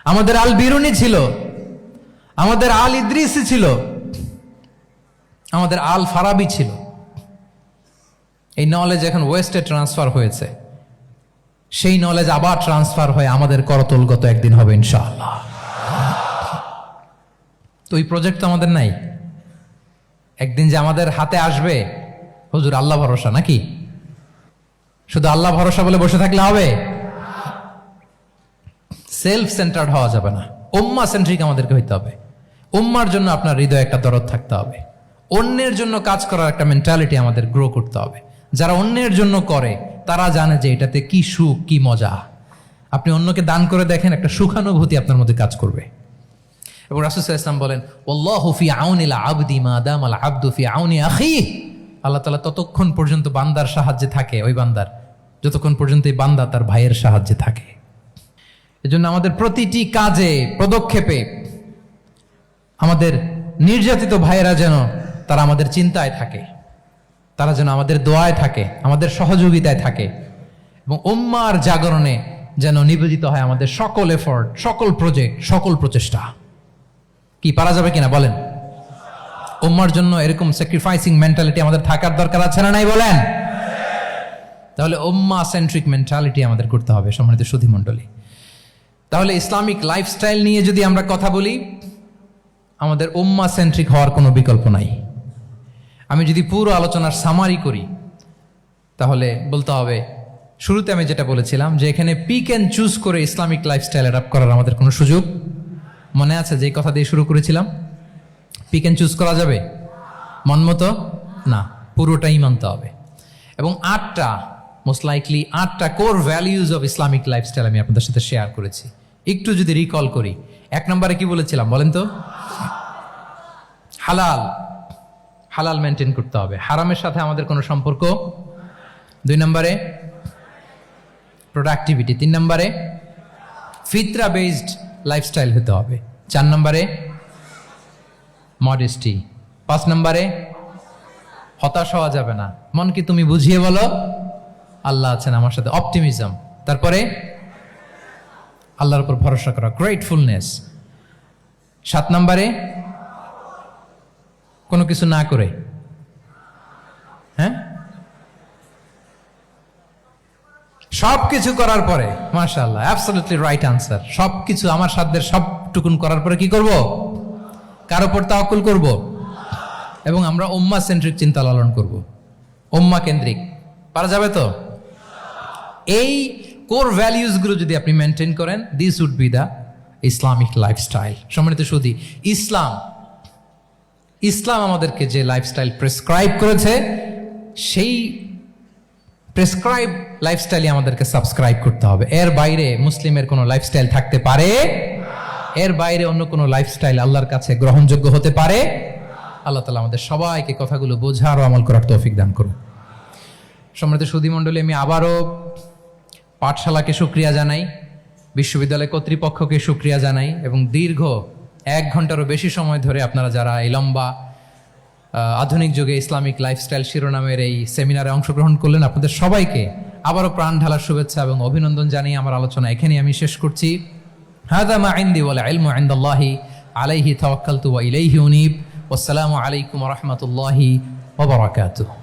আমাদের আল বিরুনি ছিল, আমাদের আল ইদ্রিসি ছিল, আমাদের আল ফারাবি ছিল। এই নলেজ এখন ওয়েস্টে ট্রান্সফার হয়েছে, সেই নলেজ আবার ট্রান্সফার হয়ে আমাদের করতলগত একদিন হবে ইনশাআল্লাহ। তো এই প্রজেক্ট তো আমাদের নাই, একদিন যে আমাদের হাতে আসবে, হুজুর আল্লাহ ভরসা নাকি? শুধু আল্লাহ ভরসা বলে বসে থাকলে হবে? সেলফ সেন্টার্ড হওয়া যাবে না, উম্মাহ সেন্ট্রিক আমাদেরকে হইতে হবে। উম্মার জন্য আপনার হৃদয়ে একটা দরদ থাকতে হবে, অন্যের জন্য কাজ করার একটা মেন্টালিটি আমাদের গ্রো করতে হবে। যারা অন্যের জন্য করে তারা জানে যে এটাতে কি সুখ, কি মজা। আপনি অন্যকে দান করে দেখেন, একটা সুখানুভূতি আপনার মধ্যে কাজ করবে। এবং রাসূল সাল্লাল্লাহু আলাইহি ওয়াসাল্লাম বলেন, আল্লাহু ফি আউনিল আবদি মা দামাল আবদু ফি আউনি আখিহি। আল্লাহ তাআলা ততক্ষণ পর্যন্ত বান্দার সাহায্যে থাকে, ওই বান্দার, যতক্ষণ পর্যন্ত এই বান্দা তার ভাইয়ের সাহায্যে থাকে। এজন্য আমাদের প্রতিটি কাজে, পদক্ষেপে আমাদের নির্যাতিত ভাইয়েরা যেন তারা আমাদের চিন্তায় থাকে, তারা যেন আমাদের দোয়ায় থাকে, আমাদের সহযোগিতায় থাকে, এবং উম্মার জাগরণে যেন নিবেদিত হয় আমাদের সকল এফোর্ট, সকল প্রজেক্ট, সকল প্রচেষ্টা। কি পারা যাবে কিনা বলেন? উম্মার জন্য এরকম স্যাক্রিফাইসিং মেন্টালিটি আমাদের থাকার দরকার আছে না নাই বলেন? তাহলে উম্মাহ সেন্ট্রিক মেন্টালিটি আমাদের করতে হবে সম্মানিত সুধী মণ্ডলী। তাহলে ইসলামিক লাইফস্টাইল নিয়ে যদি আমরা কথা বলি, আমাদের উম্মাহ সেন্ট্রিক হওয়ার কোনো বিকল্প নাই। আমি যদি পুরো আলোচনার সামারি করি, তাহলে বলতে হবে, শুরুতে আমি যেটা বলেছিলাম যে এখানে পিক অ্যান্ড চুজ করে ইসলামিক লাইফস্টাইল অ্যাডাপ্ট করার আমাদের কোনো সুযোগ, মনে আছে যে কথা দিয়ে শুরু করেছিলাম? পিক অ্যান্ড চুজ করা যাবে মন মতো না, পুরোটাই মানতে হবে। এবং 8টা, মোস্ট লাইকলি 8টা core values of Islamic lifestyle আমি আপনাদের সাথে শেয়ার করেছি। একটু যদি রিকল করি, 1 নম্বরে কি বলেছিলাম বলেন তো? হালাল, হালাল মেনটেন করতে হবে, হারামের সাথে আমাদের কোনো সম্পর্ক। 2 নম্বরে প্রোডাক্টিভিটি। 3 নম্বরে ফিতরা বেসড লাইফস্টাইল হতে হবে। 4 নম্বরে মডেস্টি। 5 নম্বরে হতাশ হওয়া যাবে না, মনকে তুমি বুঝিয়ে বলো আল্লাহ আছেন আমার সাথে, অপটিমিজম। তারপরে আল্লাহর উপর ভরসা করা, গ্রেটফুলনেস। 7 নম্বরে কোনো কিছু না করে, হ্যাঁ, সব কিছু করার পরে, মাশাআল্লাহ, অ্যাবসলিউটলি রাইট আনসার। সব কিছু আমার সাধ্যের সবটুকুন করার পরে কি করব? কার উপর তাওয়াক্কুল করব, এবং আমরা উম্মাহ সেন্ট্রিক চিন্তা লালন করব, উম্মাহ কেন্দ্রিক। পারা যাবে তো? এই কোর ভ্যালিউজগুলো যদি আপনি মেনটেন করেন, this would be the Islamic lifestyle. সম্মানিত সুধী, ইসলাম আমাদেরকে যে লাইফস্টাইল প্রেসক্রাইব করেছে, সেই প্রেসক্রাইব লাইফস্টাইলই আমাদেরকে সাবস্ক্রাইব করতে হবে। এর বাইরে মুসলিমের কোনো লাইফস্টাইল থাকতে পারে? এর বাইরে অন্য কোনো লাইফস্টাইল আল্লাহর কাছে গ্রহণযোগ্য হতে পারে? আল্লাহ তাআলা আমাদের সবাইকে কথাগুলো বোঝার ও আমল করার তৌফিক দান করুন। সম্মানিত সুধী মণ্ডলী, আমি আবারও পাঠশালাকে শুকরিয়া জানাই, বিশ্ববিদ্যালয় কর্তৃপক্ষকে শুকরিয়া জানাই, এবং দীর্ঘ 1 ঘন্টারও বেশি সময় ধরে আপনারা যারা এই লম্বা আধুনিক যুগে ইসলামিক লাইফস্টাইল শিরোনামের এই সেমিনারে অংশগ্রহণ করলেন, আপনাদের সবাইকে আবারও প্রাণ ঢালার শুভেচ্ছা এবং অভিনন্দন জানিয়ে আমার আলোচনা এখানেই আমি শেষ করছি। হাযা মা ইনদি ওয়াল ইলমু ইনদাল্লাহি আলাইহি তাওয়াক্কালতু ওয়া ইলাইহি উনীব। ওয়াসসালামু আলাইকুম ওয়া রাহমাতুল্লাহি ওয়া বারাকাতুহু।